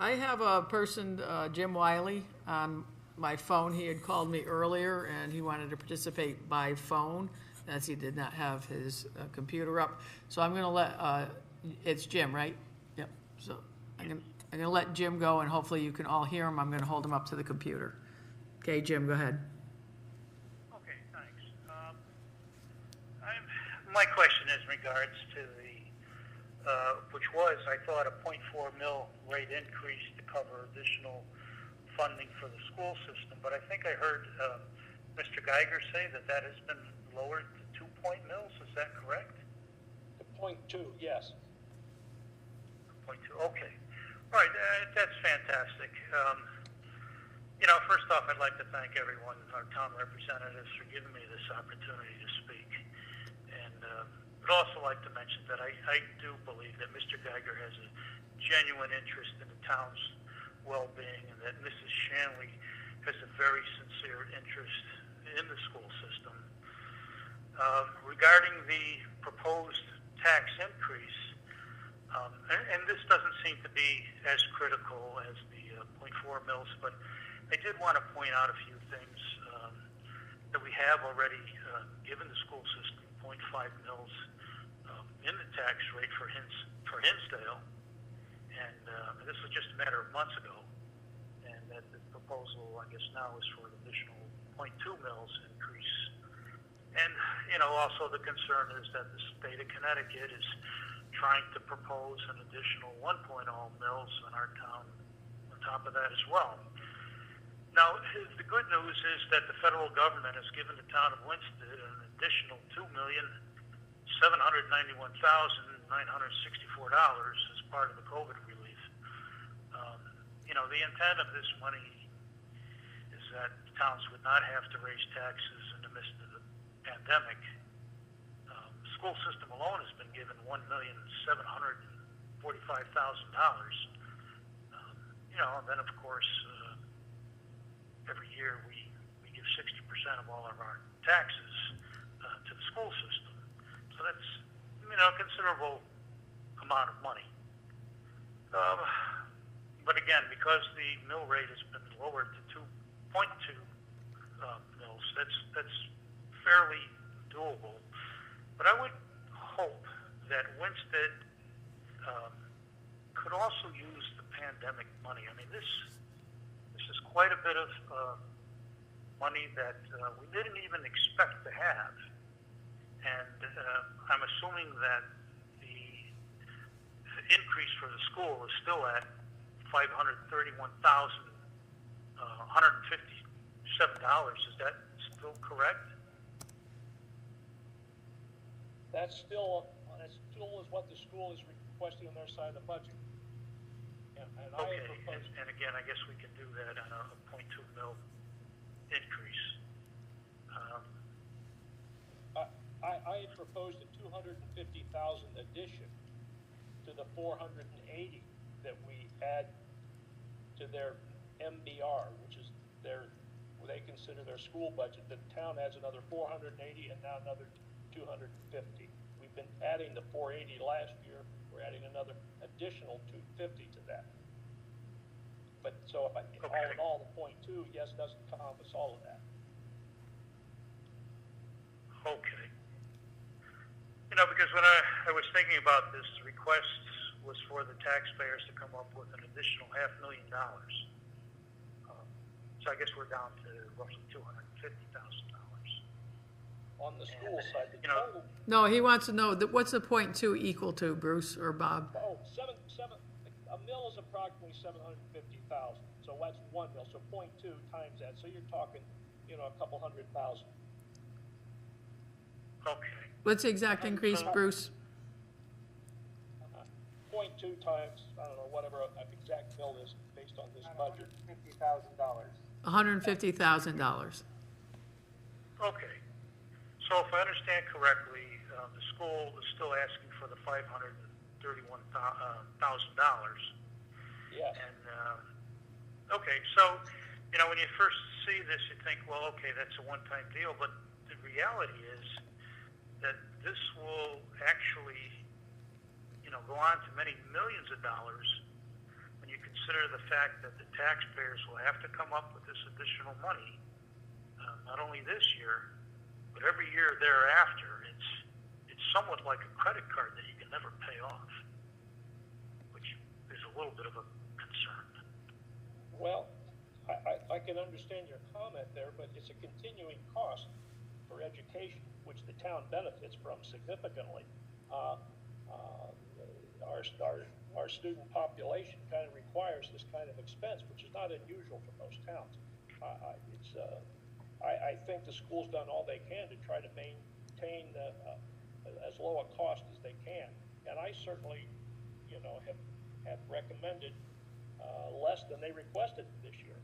I have a person, Jim Wiley, on my phone. He had called me earlier and he wanted to participate by phone as he did not have his computer up. So I'm gonna let, it's Jim, right? Yep, so I'm gonna let Jim go and hopefully you can all hear him. I'm gonna hold him up to the computer. Okay, Jim, go ahead. Okay, thanks. My question is in regards to which was, I thought, a 0.4 mil rate increase to cover additional funding for the school system. But I think I heard Mr. Geiger say that has been lowered to 2 mils. Is that correct? The 0.2, yes. 0.2, okay. All right, that's fantastic. First off, I'd like to thank everyone, our town representatives, for giving me this opportunity to speak. And I'd also like to mention that I do believe that Mr. Geiger has a genuine interest in the town's well-being and that Mrs. Shanley has a very sincere interest in the school system. Regarding the proposed tax increase, and this doesn't seem to be as critical as the 0.4 mils, but I did want to point out a few things that we have already given the school system 0.5 mils in the tax rate for Hinsdale, and this was just a matter of months ago, and that the proposal, I guess now, is for an additional 0.2 mils increase. And, also the concern is that the state of Connecticut is trying to propose an additional 1.0 mils in our town on top of that as well. Now, the good news is that the federal government has given the town of Winchester an additional $2,791,964 as part of the COVID relief. The intent of this money is that towns would not have to raise taxes in the midst of the pandemic. The school system alone has been given $1,745,000. And then of course, every year we give 60% of all of our taxes to the school system. So that's, a considerable amount of money. But again, because the mill rate has been lowered to 2.2 mils, that's fairly doable. But I would hope that Winstead could also use the pandemic money. I mean, this is quite a bit of money that we didn't even expect to have. And I'm assuming that the increase for the school is still at $531,157. Is that still correct? That still is what the school is requesting on their side of the budget. And Okay, and again, I guess we can do that on a 0.2 mil increase. I had proposed a $250,000 addition to the $480 that we add to their MBR, which is what they consider their school budget. The town adds another $480 and now another $250. We've been adding the $480 last year. We're adding another additional $250 to that. But so if all in all, the 0.2, yes, doesn't encompass all of that. Okay. Because when I was thinking about this, the request was for the taxpayers to come up with an additional $500,000. So I guess we're down to roughly $250,000. On the school side, the total. No, he wants to know what's the 0.2 equal to, Bruce or Bob? A mill is approximately 750,000. So that's 1 mill. So 0.2 times that. So you're talking, a couple $100,000. Okay. What's the exact increase, Bruce? 0.2 times, I don't know, whatever an exact mill is based on this budget. $50,000. $150,000. Okay. So if I understand correctly, the school is still asking for the $531,000. Yes. And, okay, so, you know, when you first see this, you think, well, okay, that's a one-time deal, but the reality is that this will actually, you know, go on to many millions of dollars when you consider the fact that the taxpayers will have to come up with this additional money, not only this year, but every year thereafter. It's somewhat like a credit card that you can never pay off, which is a little bit of a concern. Well, I can understand your comment there, but it's a continuing cost for education, which the town benefits from significantly. Our student population kind of requires this kind of expense, which is not unusual for most towns. I think the school's done all they can to try to maintain as low a cost as they can, and I certainly, you know, have recommended less than they requested this year.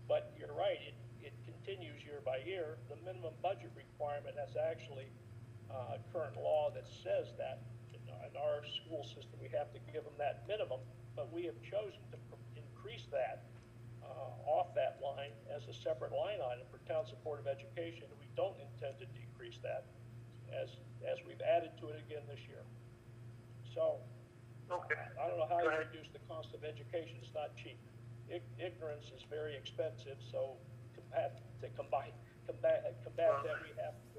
But you're right, it continues year by year. The minimum budget requirement has actually a current law that says that in our school system we have to give them that minimum, but we have chosen to increase that off that line as a separate line item for town supportive education. We don't intend to decrease that as we've added to it again this year. So Okay. I don't know how you reduce the cost of education. It's not cheap. Ignorance is very expensive, so combat that we have to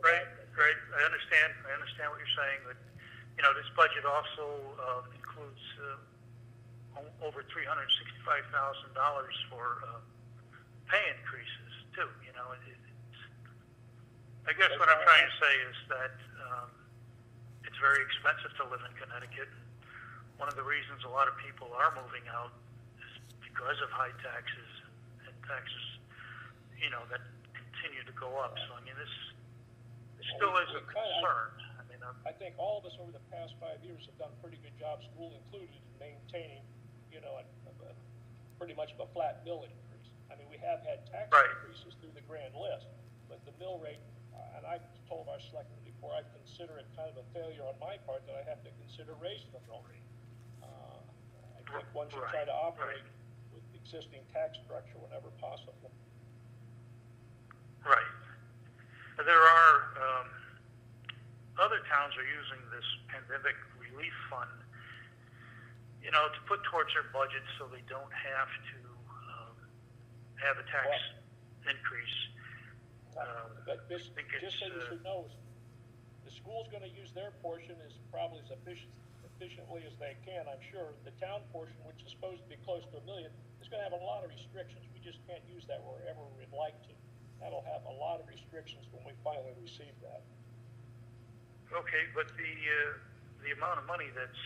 Right. I understand what you're saying, but you know, this budget also includes over $365,000 for pay increases too. You know, I guess what I'm trying to say is that it's very expensive to live in Connecticut. One of the reasons a lot of people are moving out is because of high taxes and taxes, you know, that continue to go up. So I mean, this still is a concern. I think all of us over the past 5 years have done a pretty good job, school included, in maintaining, you know, pretty much of a flat mill increase. I mean, we have had tax increases through the grand list, but the mill rate, and I've told our selectmen before, I consider it kind of a failure on my part that I have to consider raising the mill rate. I think one should try to operate with the existing tax structure whenever possible. Right. There are other towns are using this pandemic relief fund, you know, to put towards their budget so they don't have to have a tax increase. But just so you should know, the school's going to use their portion as probably as efficiently as they can. I'm sure the town portion, which is supposed to be close to $1 million, is going to have a lot of restrictions. We just can't use that wherever we'd like to. That'll have a lot of restrictions when we finally receive that. Okay, but the amount of money that's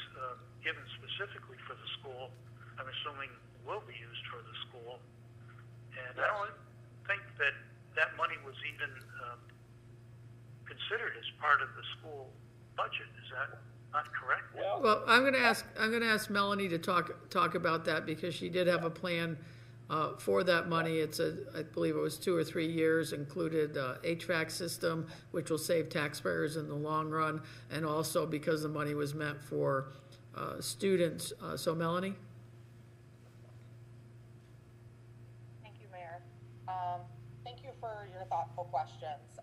given specifically for the school, I'm assuming will be used for the school. And I don't think that money was even considered as part of the school budget. Is that not correct? Well, I'm going to ask Melanie to talk about that, because she did have a plan for that money. I believe it was 2 or 3 years, included HVAC system, which will save taxpayers in the long run, and also because the money was meant for students. So Melanie? Thank you, Mayor. Thank you for your thoughtful questions.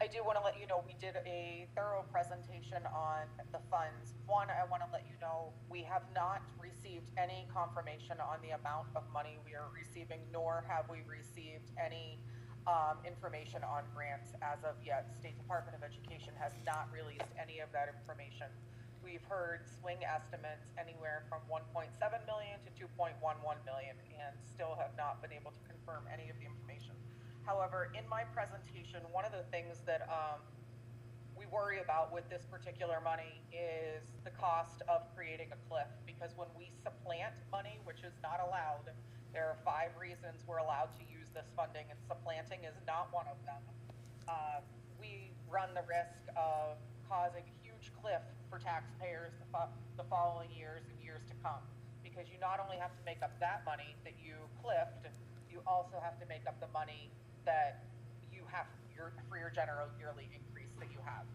I do want to let you know we did a thorough presentation on the funds. One, I want to let you know we have not received any confirmation on the amount of money we are receiving, nor have we received any information on grants as of yet. State Department of Education has not released any of that information. We've heard swing estimates anywhere from 1.7 million to 2.11 million, and still have not been able to confirm any of the information. However, in my presentation, one of the things that we worry about with this particular money is the cost of creating a cliff, because when we supplant money, which is not allowed, there are 5 reasons we're allowed to use this funding, and supplanting is not one of them. We run the risk of causing huge huge cliff for taxpayers the following years and years to come. Because you not only have to make up that money that you cliffed, you also have to make up the money that you have for your general yearly increase that you have.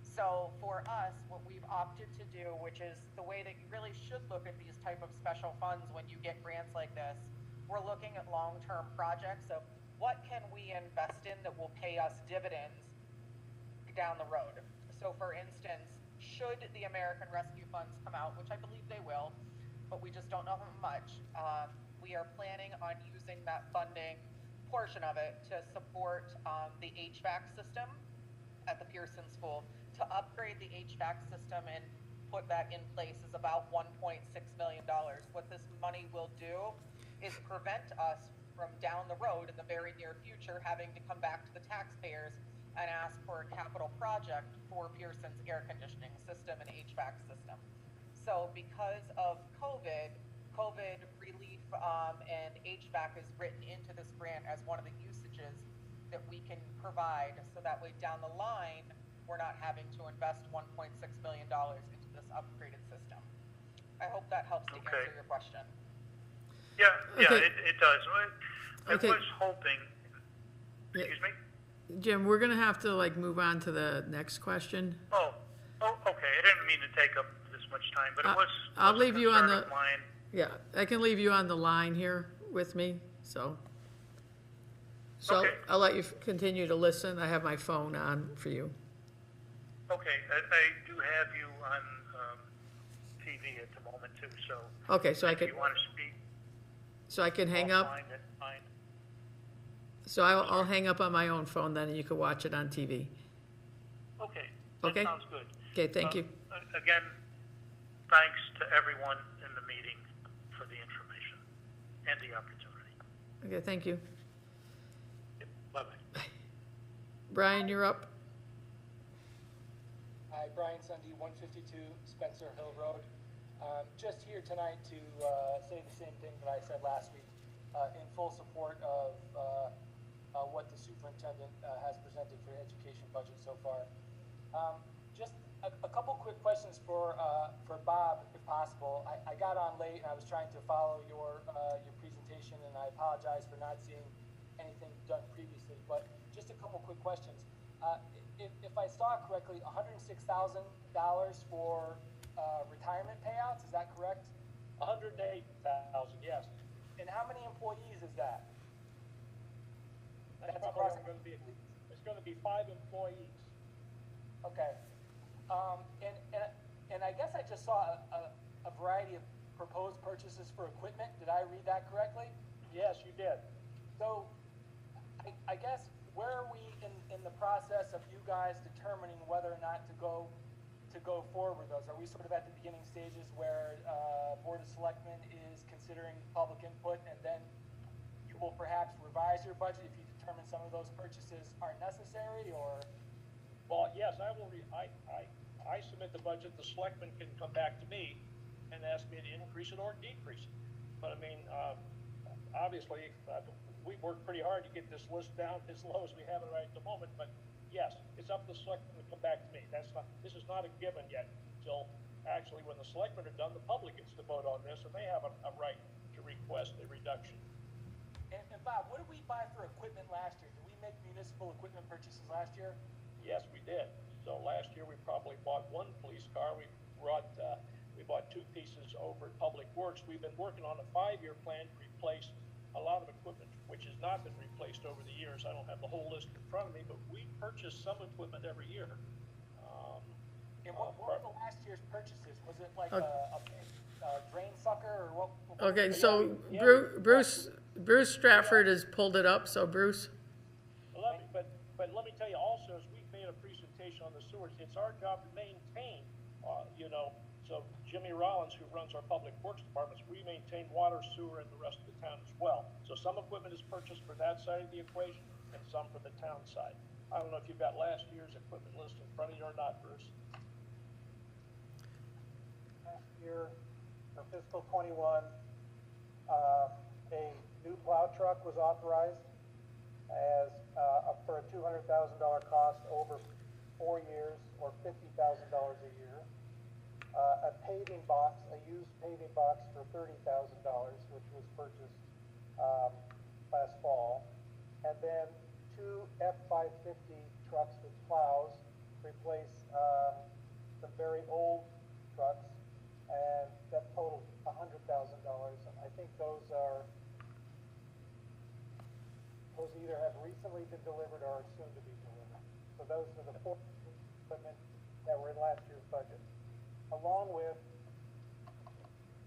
So for us, what we've opted to do, which is the way that you really should look at these type of special funds when you get grants like this, we're looking at long-term projects of what can we invest in that will pay us dividends down the road. So for instance, should the American Rescue Funds come out, which I believe they will, but we just don't know how much, we are planning on using that funding portion of it to support the HVAC system at the Pearson School. To upgrade the HVAC system and put that in place is about $1.6 million. What this money will do is prevent us from down the road in the very near future having to come back to the taxpayers and ask for a capital project for Pearson's air conditioning system and HVAC system. So because of COVID relief and HVAC is written into this grant as one of the usages that we can provide, so that way down the line we're not having to invest $1.6 million into this upgraded system. I hope that helps to answer your question. Yeah, Okay. it does. I Okay. was hoping, excuse me? Jim, we're gonna have to like move on to the next question. Oh, okay. I didn't mean to take up this much time, but it was. I'll was leave a you on concern the- of mine. Yeah, I can leave you on the line here with me, so. So Okay. I'll let you continue to listen. I have my phone on for you. Okay, I do have you on TV at the moment too, so. Okay, so I if could, you want to speak so I can hang up. offline, that's fine. So I'll hang up on my own phone then and you can watch it on TV. Okay, that Okay. sounds good. Okay, thank you. Again, thanks to everyone in the meeting for the information and the opportunity. Okay, thank you. Yep, bye-bye. Brian, you're up. Hi, Brian Sunday, 152 Spencer Hill Road. Just here tonight to say the same thing that I said last week, in full support of what the superintendent has presented for the education budget so far. Just a couple quick questions for Bob, if possible. I got on late and I was trying to follow your presentation, and I apologize for not seeing anything done previously. But just a couple quick questions. If I saw it correctly, $106,000 for retirement payouts, is that correct? 108,000, yes. And how many employees is that? That's probably going to be, it's going to be 5 employees. Okay. And I guess I just saw a variety of proposed purchases for equipment. Did I read that correctly? Yes, you did. So I guess where are we in the process of you guys determining whether or not to go forward with those? Are we sort of at the beginning stages where Board of Selectmen is considering public input, and then you will perhaps revise your budget if you determine some of those purchases aren't necessary, or? Well, yes, I will. I submit the budget. The selectmen can come back to me and ask me to increase it or decrease it. But I mean, obviously, we worked pretty hard to get this list down as low as we have it right at the moment. But yes, it's up to the selectmen to come back to me. This is not a given yet. Until actually, when the selectmen are done, the public gets to vote on this, and they have a right to request a reduction. And Bob, what did we buy for equipment last year? Did we make municipal equipment purchases last year? Yes, we did. So last year, we probably bought 1 police car. We bought 2 pieces over at Public Works. We've been working on a 5-year plan to replace a lot of equipment which has not been replaced over the years. I don't have the whole list in front of me, but we purchase some equipment every year. And what were the last year's purchases? Was it like Okay. a drain sucker, or what? Okay, so Bruce Stratford has pulled it up, so Bruce? But let me tell you also, as we've made a presentation on the sewers, it's our job to maintain, so Jimmy Rollins, who runs our public works departments, we maintain water, sewer, and the rest of the town as well. So some equipment is purchased for that side of the equation and some for the town side. I don't know if you've got last year's equipment list in front of you or not, Bruce. Last year, for fiscal 21, a new plow truck was authorized as for a $200,000 cost over 4 years, or $50,000 a year. A paving box, a used paving box for $30,000, which was purchased last fall. And then 2 F-550 trucks with plows, replace some very old trucks, and that totaled $100,000. And I think those either have recently been delivered or are soon to be delivered. So those are the 4 equipment that were in last year's budget, along with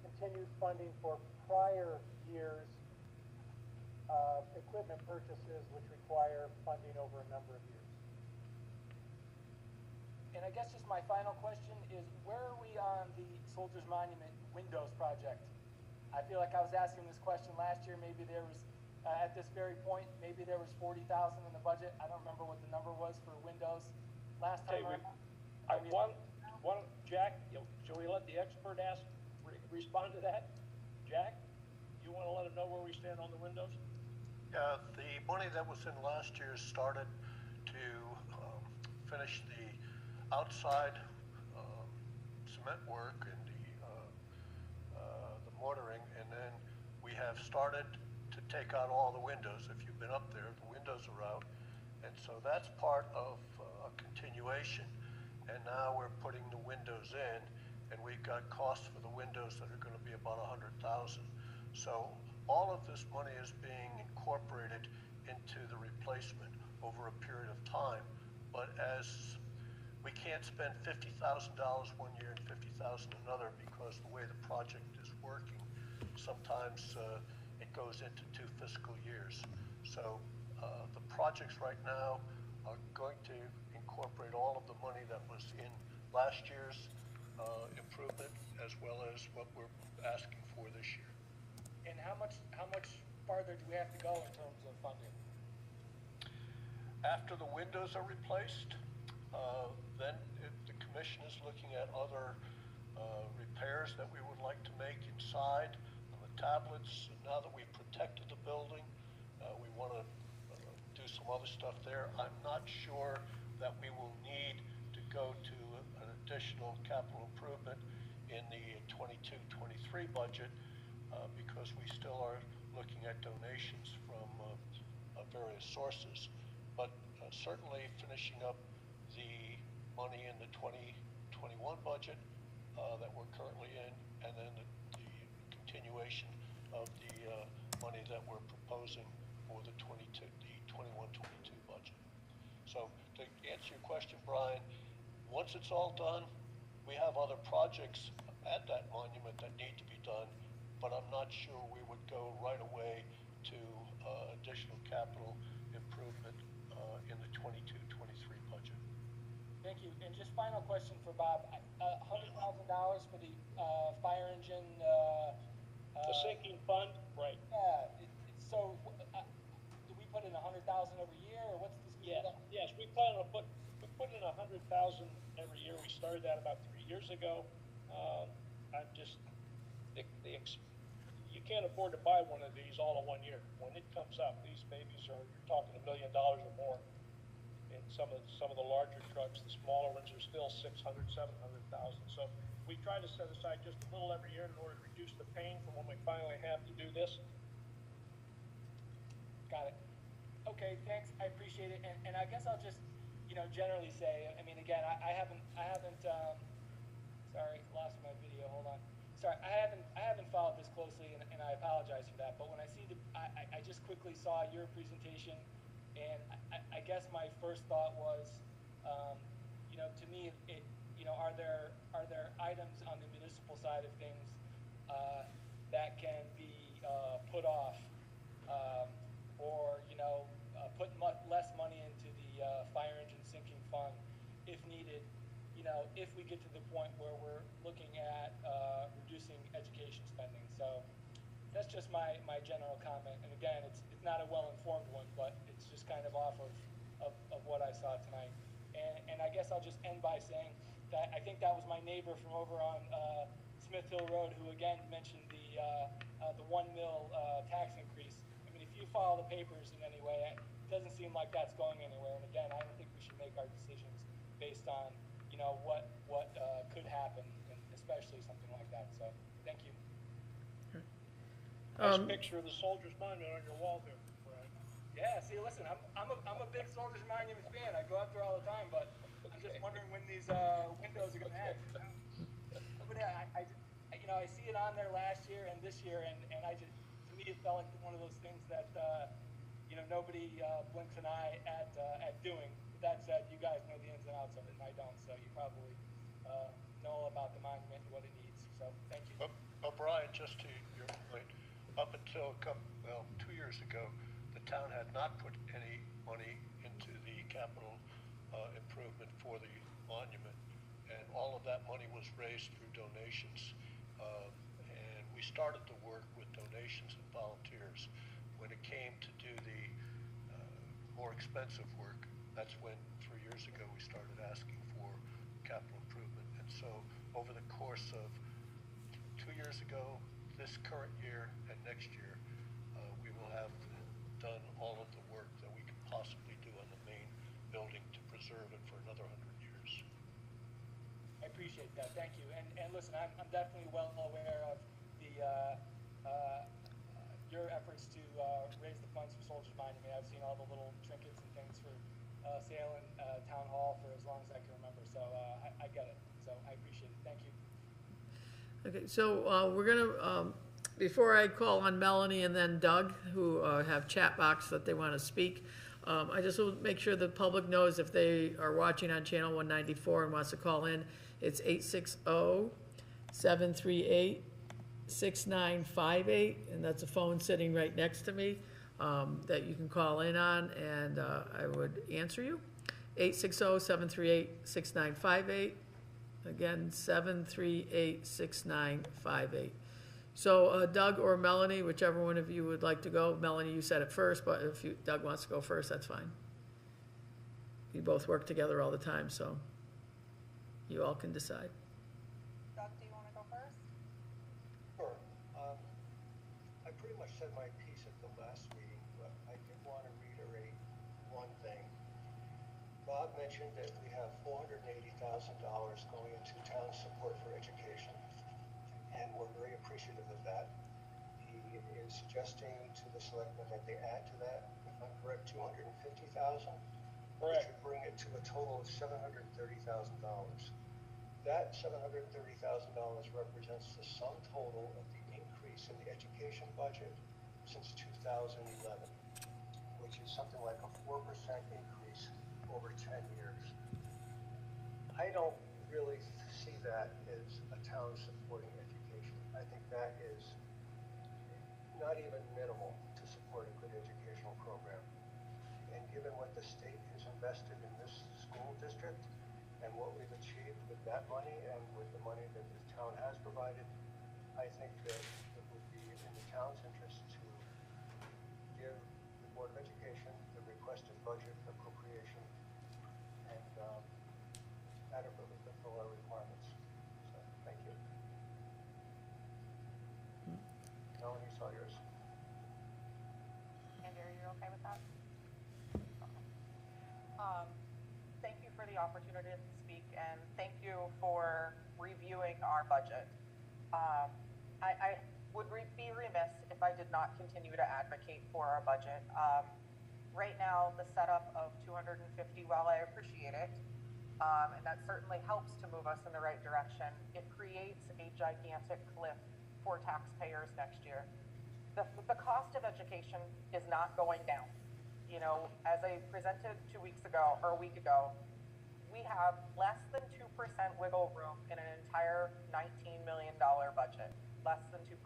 continued funding for prior years' equipment purchases, which require funding over a number of years. And I guess just my final question is, where are we on the Soldiers Monument windows project? I feel like I was asking this question last year. Maybe there was, at this very point, maybe there was 40,000 in the budget. I don't remember what the number was for windows last time around. Jack, shall we let the expert respond to that? Jack, you want to let him know where we stand on the windows? Yeah, the money that was in last year started to finish the outside cement work and the mortaring, and then we have started to take out all the windows. If you've been up there, the windows are out, and so that's part of a continuation. And now we're putting the windows in, and we've got costs for the windows that are going to be about $100,000. So all of this money is being incorporated into the replacement over a period of time. But as we can't spend $50,000 one year and $50,000 another, because the way the project is working, sometimes it goes into 2 fiscal years. So the projects right now are going to incorporate all of the money that was in last year's improvement, as well as what we're asking for this year. And how much farther do we have to go in terms of funding? After the windows are replaced, then the commission is looking at other repairs that we would like to make inside on the tablets. Now that we've protected the building, we want to do some other stuff there. I'm not sure that we will need to go to an additional capital improvement in the 22-23 budget because we still are looking at donations from various sources. But certainly finishing up the money in the 2021 budget that we're currently in, and then the continuation of the money that we're proposing for the 21-22 budget. So to answer your question, Brian, once it's all done, we have other projects at that monument that need to be done, but I'm not sure we would go right away to additional capital improvement in the 22-23 budget. Thank you. And just final question for Bob. $100,000 for the fire engine. The sinking fund, right? Yeah. So do we put in $100,000 every year, or what's this? Yes. We plan on put in $100,000 every year. We started that about 3 years ago. I'm just you can't afford to buy one of these all in 1 year. When it comes up, these babies you're talking $1 million or more. And some of the larger trucks, the smaller ones are still 600,000, 700,000. So we try to set aside just a little every year in order to reduce the pain from when we finally have to do this. Got it. Okay, thanks. I appreciate it. And I guess I'll just, generally say, I mean, again, I haven't, sorry, lost my video. Hold on. Sorry, I haven't followed this closely, and I apologize for that. But when I see I just quickly saw your presentation, and I guess my first thought was, to me, are there items on the municipal side of things that can be put off, or put less money into the fire engine sinking fund if needed, if we get to the point where we're looking at reducing education spending. So that's just my general comment. And again, it's not a well-informed one, but it's just kind of off of what I saw tonight. And I guess I'll just end by saying that I think that was my neighbor from over on Smith Hill Road who again mentioned the 1 mil tax increase. I mean, if you follow the papers in any way, it doesn't seem like that's going anywhere. And again, I don't think we should make our decisions based on, what could happen, and especially something like that. So, thank you. Nice picture of the Soldier's Monument on your wall there, Brian. Yeah, see, listen, I'm a big Soldier's Monument fan. I go out there all the time, but I'm just wondering when these windows are going to end. But I see it on there last year and this year, and to me, it felt like one of those things that, nobody blinks an eye at doing. With that said, you guys know the ins and outs of it, and I don't, so you probably know all about the monument and what it needs. So, thank you. Brian, just to your point, up until 2 years ago, the town had not put any money into the capital improvement for the monument, and all of that money was raised through donations. And we started to work with donations and volunteers. When it came to do the more expensive work, that's when 3 years ago we started asking for capital improvement. And so over the course of 2 years ago, this current year, and next year, we will have done all of the work that we can possibly do on the main building to preserve it for another 100 years. I appreciate that. Thank you. And listen, I'm definitely well aware of the your efforts to raise the funds for Soldiers Monument. I've seen all the little trinkets and things for Salem Town Hall for as long as I can remember. So I get it. So I appreciate it. Thank you. Okay, so we're gonna, before I call on Melanie and then Doug, who have chat box that they want to speak, I just will make sure the public knows if they are watching on channel 194 and wants to call in, it's 860-738-6958, and that's a phone sitting right next to me that you can call in on, and I would answer you. 860-738-6958. Again, 738-6958. So Doug or Melanie, whichever one of you would like to go. Melanie, you said it first, but if Doug wants to go first, that's fine. You both work together all the time, so you all can decide. Doug, do you want to go first? Sure. I pretty much said my piece at the last meeting, but I did want to reiterate one thing. Bob mentioned that we have $480,000 going into town support for education, and we're very appreciative of that. He is suggesting to the selectmen that they add to that, if I'm correct, $250,000, which would bring it to a total of $730,000. That $730,000 represents the sum total of the increase in the education budget since 2011, which is something like a 4% increase over 10 years. I don't really see that as a town supporting education. I think that is not even minimal to support a good educational program. And given what the state has invested in this school district and what we've achieved with that money and with the money that the town has provided, I think that it would be in the town's interest to give the Board of Education the requested budget appropriation and adequately fulfill our requirements. So, thank you. Melanie, it's all yours. Andy, are you okay with that? Okay. Thank you for the opportunity to speak, and thank you for reviewing our budget. I would be remiss if I did not continue to advocate for our budget. Right now, the setup of 250, while I appreciate it, and that certainly helps to move us in the right direction, it creates a gigantic cliff for taxpayers next year. The cost of education is not going down. You know, as I presented a week ago, we have less than 2% wiggle room in an entire $19 million budget, less than 2%.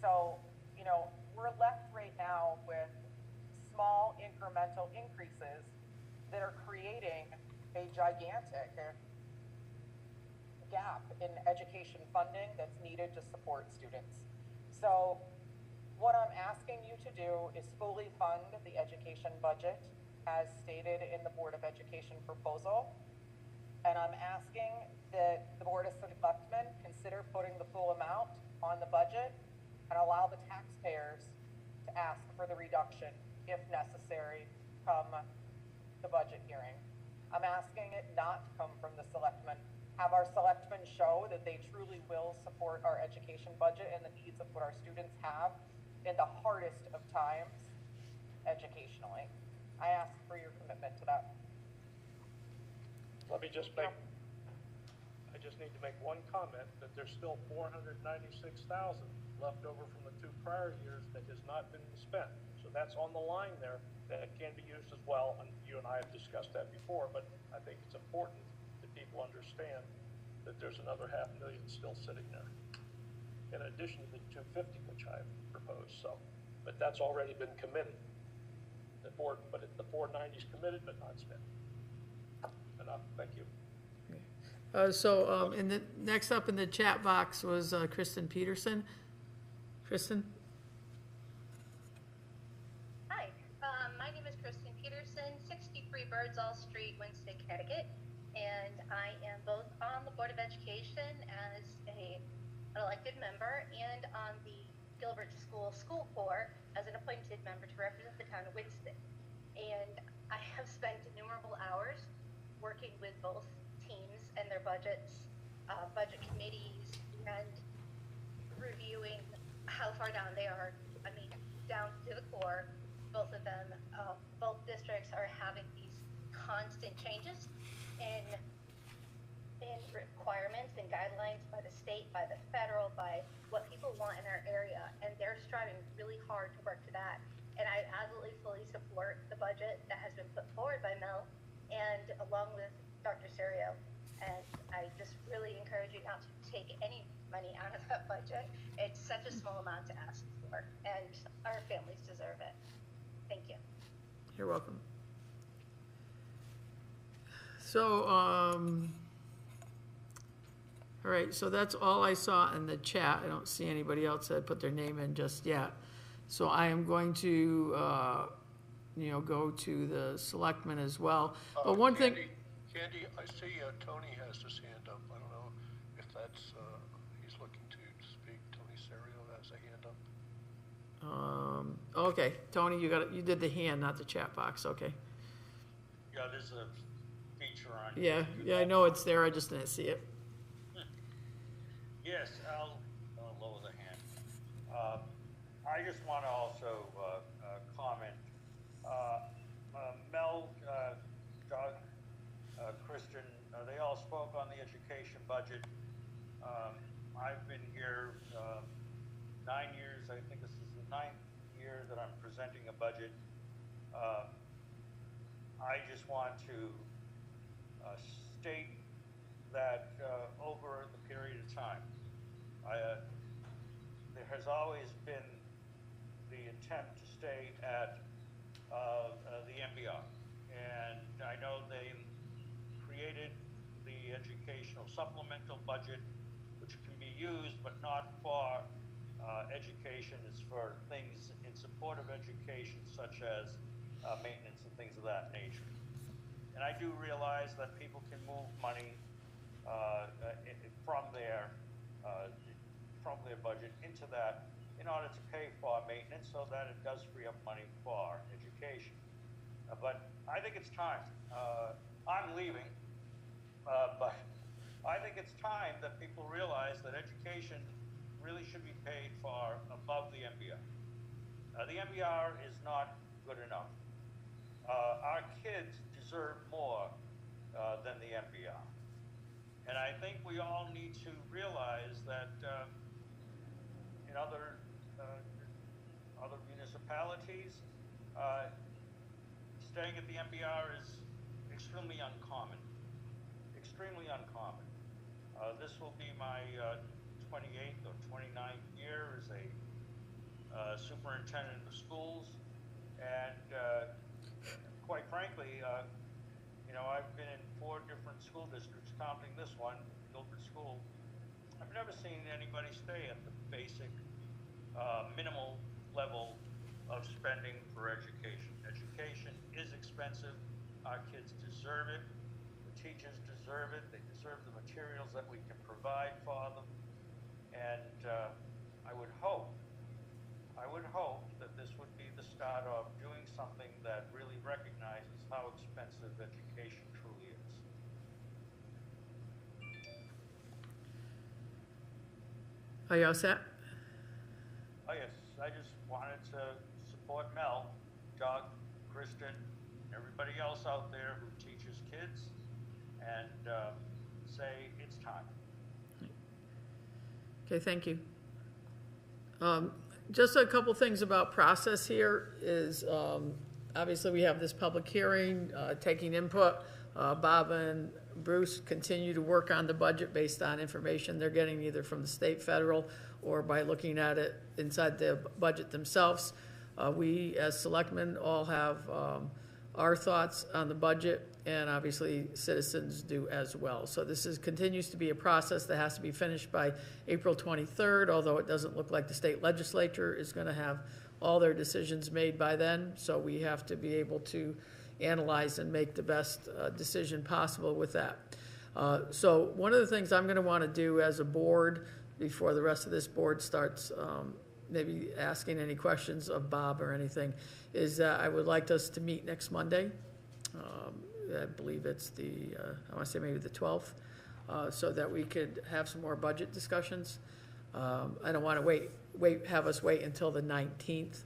So, you know, we're left right now with small incremental increases that are creating a gigantic gap in education funding that's needed to support students. So what I'm asking you to do is fully fund the education budget as stated in the Board of Education proposal. And I'm asking that the Board of Selectmen consider putting the full amount on the budget and allow the taxpayers to ask for the reduction if necessary come the budget hearing. I'm asking it not to come from the selectmen. Have our selectmen show that they truly will support our education budget and the needs of what our students have in the hardest of times educationally. I ask for your commitment to that. Let me just make, I just need to make one comment that there's still 496,000 left over from the 2 prior years that has not been spent. So that's on the line there that can be used as well, and you and I have discussed that before, but I think it's important that people understand that there's another $500,000 still sitting there, in addition to the 250, which I've proposed. So, but that's already been committed. The 490 is committed but not spent. Enough. Thank you. In the next up in the chat box was Kristen Peterson. Kristen? Hi, my name is Kristen Peterson, 63 Birdsall Street, Winchester, Connecticut, and I am both on the Board of Education as an elected member and on the Gilbert School Corps as an appointed member to represent the town of Winchester. And I have spent innumerable hours working with both teams and their budgets, budget committees, and reviewing how far down they are. I mean, down to the core. Both of them, both districts are having these constant changes in requirements and guidelines by the state, by the federal, by what people want in our area, and they're striving really hard to work to that. And I absolutely fully support the budget that has been put forward by Mel and along with Dr. Serio. And I just really encourage you not to take any money out of that budget. It's such a small amount to ask for, and our families deserve it. Thank you. You're welcome. So, all right, so that's all I saw in the chat. I don't see anybody else that put their name in just yet. So I am going to, go to the selectmen as well. But one thing. Candy, I see Tony has his hand up. I don't know if that's, he's looking to speak. Tony Serio has a hand up. Okay, Tony, you did the hand, not the chat box. Okay. Yeah, there's a feature on. Yeah, I know it's there. I just didn't see it. Yes, I'll lower the hand. I just want to also comment. Mel, Doug, Kristen, they all spoke on the education budget. I've been here 9 years. I think this is the 9th year that I'm presenting a budget. I just want to state that over the period of time, there has always been the attempt to stay at the MBR. And I know they created the educational supplemental budget, which can be used, but not for education. It's for things in support of education, such as maintenance and things of that nature. And I do realize that people can move money from their budget into that in order to pay for maintenance, so that it does free up money for education. But I think it's time. I'm leaving, but I think it's time that people realize that education really should be paid for above the MBR. The MBR is not good enough. Our kids deserve more than the MBR. And I think we all need to realize that in other municipalities, staying at the MBR is extremely uncommon. Extremely uncommon. This will be my 28th or 29th year as a superintendent of schools, and quite frankly, I've been in 4 different school districts, counting this one, Gilbert School. I've never seen anybody stay at the basic minimal level of spending for education. Education is expensive. Our kids deserve it. The teachers deserve it. They deserve the materials that we can provide for them. And I would hope that this would be the start of doing something that really recognizes how expensive education truly Are you all set? Oh, yes, I just wanted to support Mel, Doug, Kristen, everybody else out there who teaches kids, and say it's time. Okay, thank you. Just a couple things about process here is, obviously we have this public hearing, taking input. Bob and Bruce continue to work on the budget based on information they're getting either from the state, federal, or by looking at it inside the budget themselves. We, as selectmen, all have our thoughts on the budget, and obviously citizens do as well. So this continues to be a process that has to be finished by April 23rd, although it doesn't look like the state legislature is going to have all their decisions made by then. So we have to be able to analyze and make the best decision possible with that. So one of the things I'm going to want to do as a board before the rest of this board starts maybe asking any questions of Bob or anything is that I would like us to meet next Monday. I believe it's I want to say maybe the 12th, so that we could have some more budget discussions. I don't want to have us wait until the 19th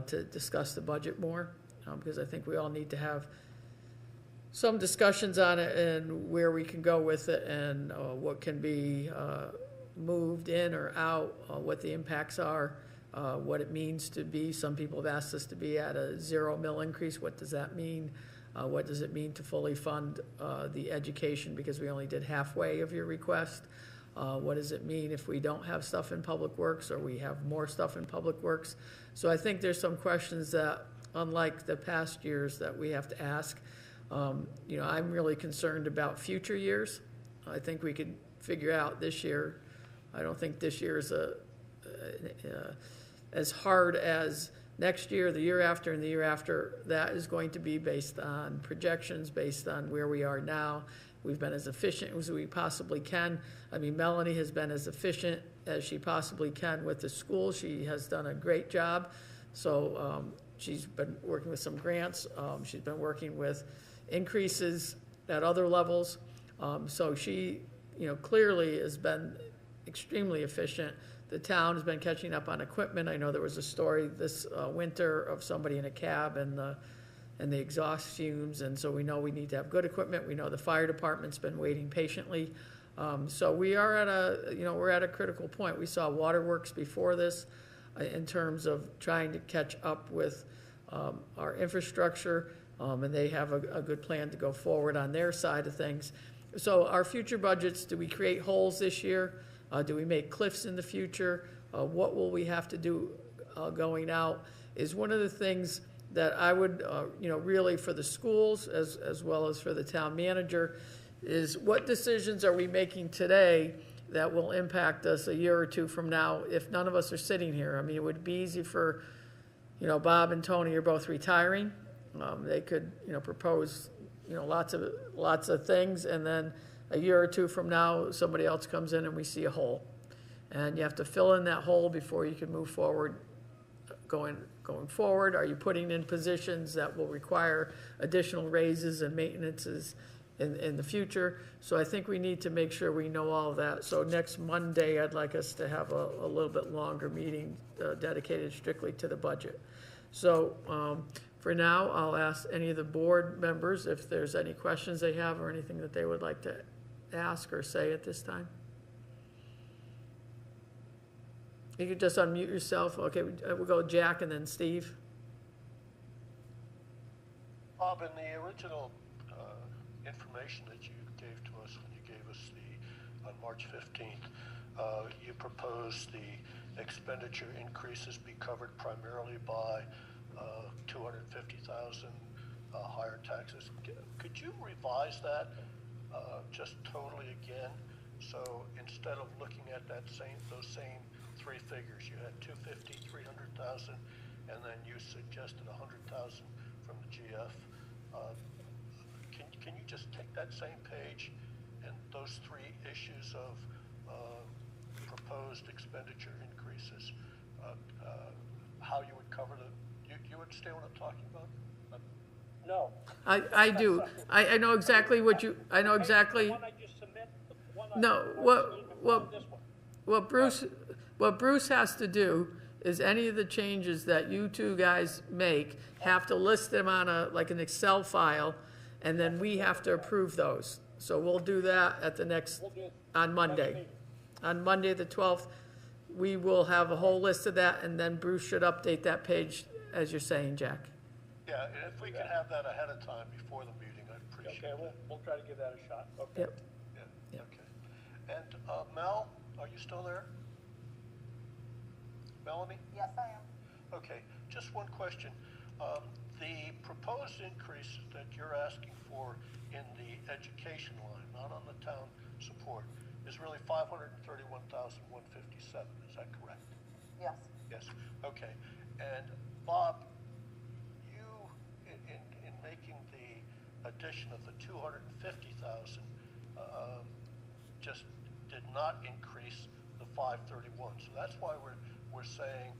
to discuss the budget more, because I think we all need to have some discussions on it and where we can go with it and what can be moved in or out, what the impacts are, what it means to be. Some people have asked us to be at a 0 mil increase. What does that mean? What does it mean to fully fund the education because we only did halfway of your request? What does it mean if we don't have stuff in Public Works or we have more stuff in Public Works? So I think there's some questions that, unlike the past years, that we have to ask. I'm really concerned about future years. I think we could figure out this year. I don't think this year is as hard as next year, the year after, and the year after. That is going to be based on projections, based on where we are now. We've been as efficient as we possibly can. I mean, Melanie has been as efficient as she possibly can with the school. She has done a great job. So she's been working with some grants. She's been working with increases at other levels. So she, clearly has been extremely efficient. The town has been catching up on equipment. I know there was a story this winter of somebody in a cab and the exhaust fumes, and so we know we need to have good equipment. We know the fire department's been waiting patiently. So we are at we're at a critical point. We saw waterworks before this in terms of trying to catch up with our infrastructure, and they have a good plan to go forward on their side of things. So our future budgets, do we create holes this year? Do we make cliffs in the future? What will we have to do going out is one of the things that I would, really for the schools as well as for the town manager, is what decisions are we making today that will impact us a year or two from now if none of us are sitting here? I mean, it would be easy for, Bob and Tony are both retiring. They could, propose, lots of things, and then a year or two from now, somebody else comes in and we see a hole. And you have to fill in that hole before you can move forward. Going forward, are you putting in positions that will require additional raises and maintenances in the future? So I think we need to make sure we know all of that. So next Monday, I'd like us to have a little bit longer meeting dedicated strictly to the budget. So for now, I'll ask any of the board members if there's any questions they have or anything that they would like to ask or say at this time. You could just unmute yourself. Okay, we'll go Jack and then Steve. Bob, in the original information that you gave to us when you gave us on March 15th, you proposed the expenditure increases be covered primarily by 250,000 higher taxes. Could you revise that just totally again? So instead of looking at those same three figures, you had 250, 300,000, and then you suggested 100,000 from the GF. Can you just take that same page and those three issues of proposed expenditure increases, how you would cover you understand what I'm talking about? No. I do. I know exactly what you. I know exactly. The one I just submit. No. What Bruce? what Bruce has to do is any of the changes that you two guys make, have to list them on like an Excel file, and then we have to approve those. So we'll do that at the next, on Monday. On Monday, the 12th, we will have a whole list of that, and then Bruce should update that page, as you're saying, Jack. Yeah, and if we could have that ahead of time before the meeting, I'd appreciate it. Okay, we'll try to give that a shot. Okay. Yep. Yeah, okay. And Mel, are you still there? Melanie? Yes, I am. Okay, just one question. The proposed increase that you're asking for in the education line, not on the town support, is really $531,157. Is that correct? Yes. Yes. Okay. And Bob, you in making the addition of the 250,000, just did not increase the 531. So that's why we're saying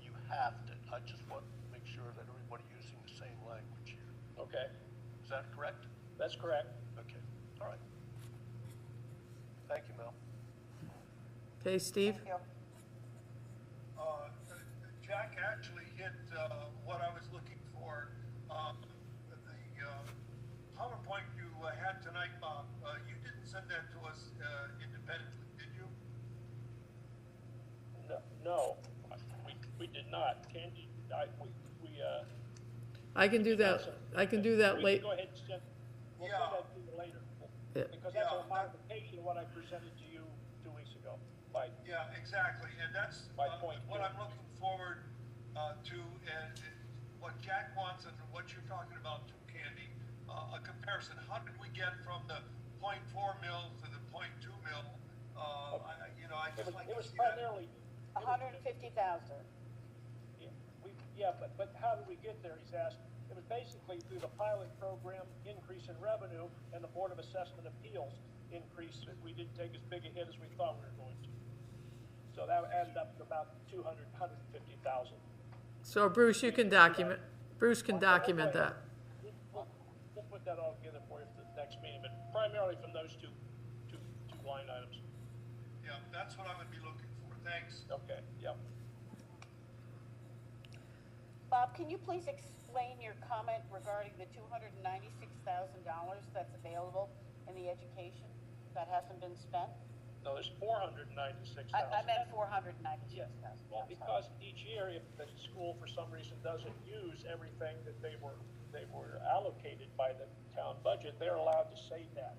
you have to. I just want to make sure that everybody using the same language here. Okay. Is that correct? That's correct. Okay. All right. Thank you, Mel. Okay, Steve? Thank you. Jack actually hit what I was looking for. The PowerPoint you had tonight, Bob, you didn't send that to us independently, did you? No, we did not. Candy, I can do that. I can do that late. Go ahead and send, we'll send that to you later. Yeah. Because that's a modification of what I presented to you 2 weeks ago. Yeah, exactly, and that's by point what I'm looking forward to, and what Jack wants and what you're talking about too, Candy, a comparison. How did we get from the 0.4 mil to the 0.2 mil? I just like it to was see primarily 150,000. Yeah, but how did we get there? He's asked. It was basically through the pilot program increase in revenue and the Board of Assessment Appeals increase. We didn't take as big a hit as we thought we were going to. So that added up to about 150,000. So Bruce, you can document. Bruce can document that. We'll put that all together for you for the next meeting, but primarily from those two line items. Yeah, that's what I would be looking for. Thanks. Okay. Yep. Bob, can you please explain your comment regarding the $296,000 that's available in the education that hasn't been spent? No, there's 496,000. I meant 496,000. Yes. Well, because each year, if the school for some reason doesn't use everything that they were allocated by the town budget, they're allowed to save that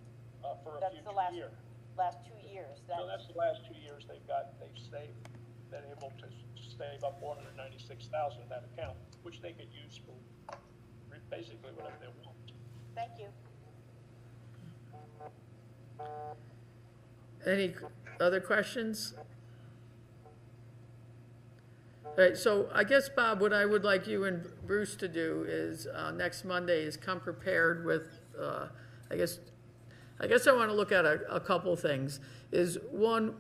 for a future year. Last 2 years. So that's the last 2 years they've been able to save up 496,000 in that account, which they could use for basically whatever they want. Thank you. Any other questions? All right, so I guess, Bob, what I would like you and Bruce to do is next Monday is come prepared with, I guess I want to look at a couple things. Is one,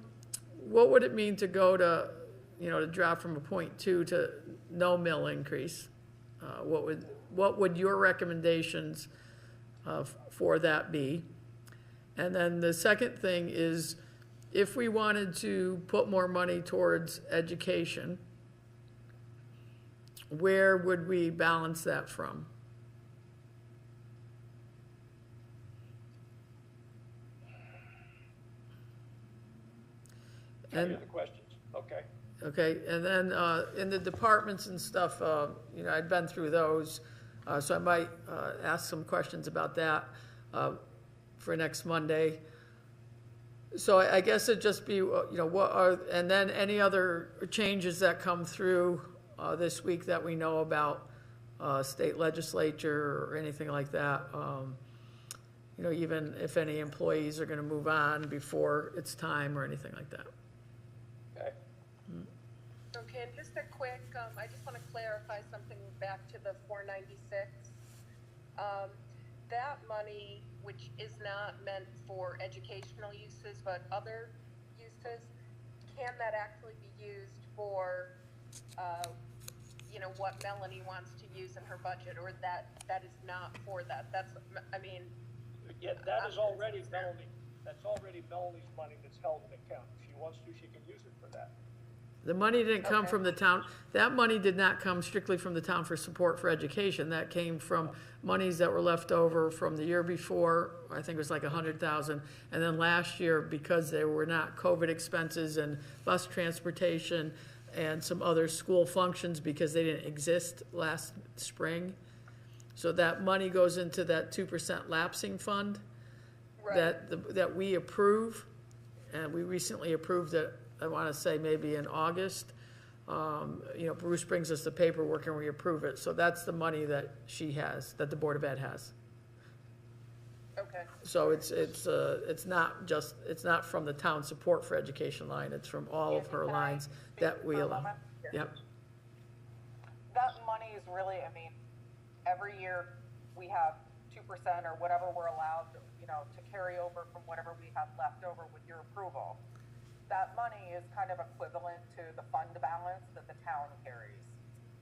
what would it mean to go to, to drop from a 0.2 to no mill increase? What would your recommendations for that be? And then the second thing is, if we wanted to put more money towards education, where would we balance that from? And the questions. Okay. Okay, and then in the departments and stuff, I'd been through those, so I might ask some questions about that for next Monday. So I guess it'd just be, what are, and then any other changes that come through this week that we know about, state legislature or anything like that. Even if any employees are going to move on before it's time or anything like that. Okay. Okay, and just a quick, I just want to clarify something back to the 496. That money, which is not meant for educational uses but other uses, can that actually be used for, what Melanie wants to use in her budget, or that is not for that? Yeah, that is already Melanie. That's already Melanie's money that's held in account. If she wants to, she can use it for that. The money didn't come from the town. That money did not come strictly from the town for support for education. That came from monies that were left over from the year before. I think it was like 100,000. And then last year, because there were not COVID expenses and bus transportation and some other school functions because they didn't exist last spring. So that money goes into that 2% lapsing fund that we approve. And we recently approved it, I want to say maybe in August. You know, Bruce brings us the paperwork and we approve it. So that's the money that she has, that the Board of Ed has. Okay. So it's not from the town support for education line. It's from all of her lines that we allow. Yep. That money is really, I mean, every year we have 2% or whatever we're allowed, you know, to carry over from whatever we have left over with your approval. That money is kind of equivalent to the fund balance that the town carries.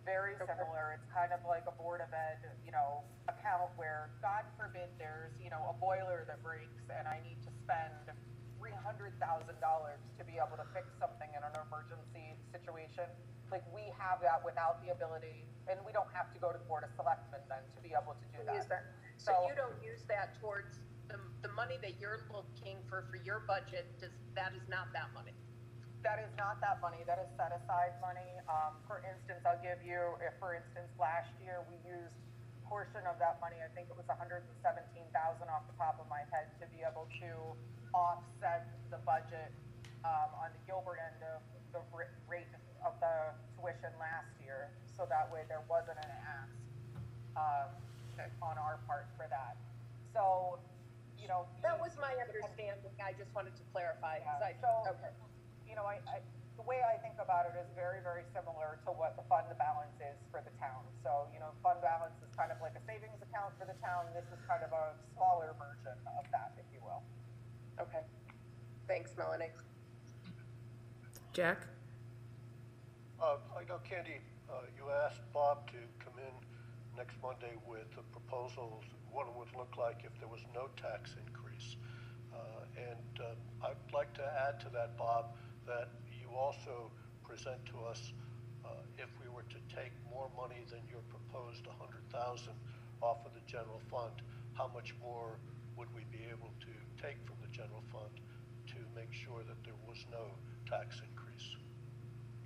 Very similar. It's kind of like a Board of Ed, you know, account where, God forbid, there's, you know, a boiler that breaks and I need to spend $300,000 to be able to fix something in an emergency situation. Like, we have that without the ability, and we don't have to go to the Board of Selectmen then to be able to do that. So you don't use that towards the money that you're looking for your budget, that is not that money? That is not that money. That is set aside money. For instance, I'll give you, if for instance, last year we used a portion of that money, I think it was $117,000 off the top of my head, to be able to offset the budget on the Gilbert end of the rate of the tuition last year. So that way there wasn't an ask on our part for that. So, you know. That was my understanding. I just wanted to clarify. Okay. You know, the way I think about it is very, very similar to what the fund balance is for the town. So, you know, fund balance is kind of like a savings account for the town. This is kind of a smaller version of that, if you will. Okay. Thanks, Melanie. Jack? I know, Candy, you asked Bob to come in next Monday with a proposal, what it would look like if there was no tax increase. I'd like to add to that, Bob, that you also present to us if we were to take more money than your proposed $100,000 off of the general fund, how much more would we be able to take from the general fund to make sure that there was no tax increase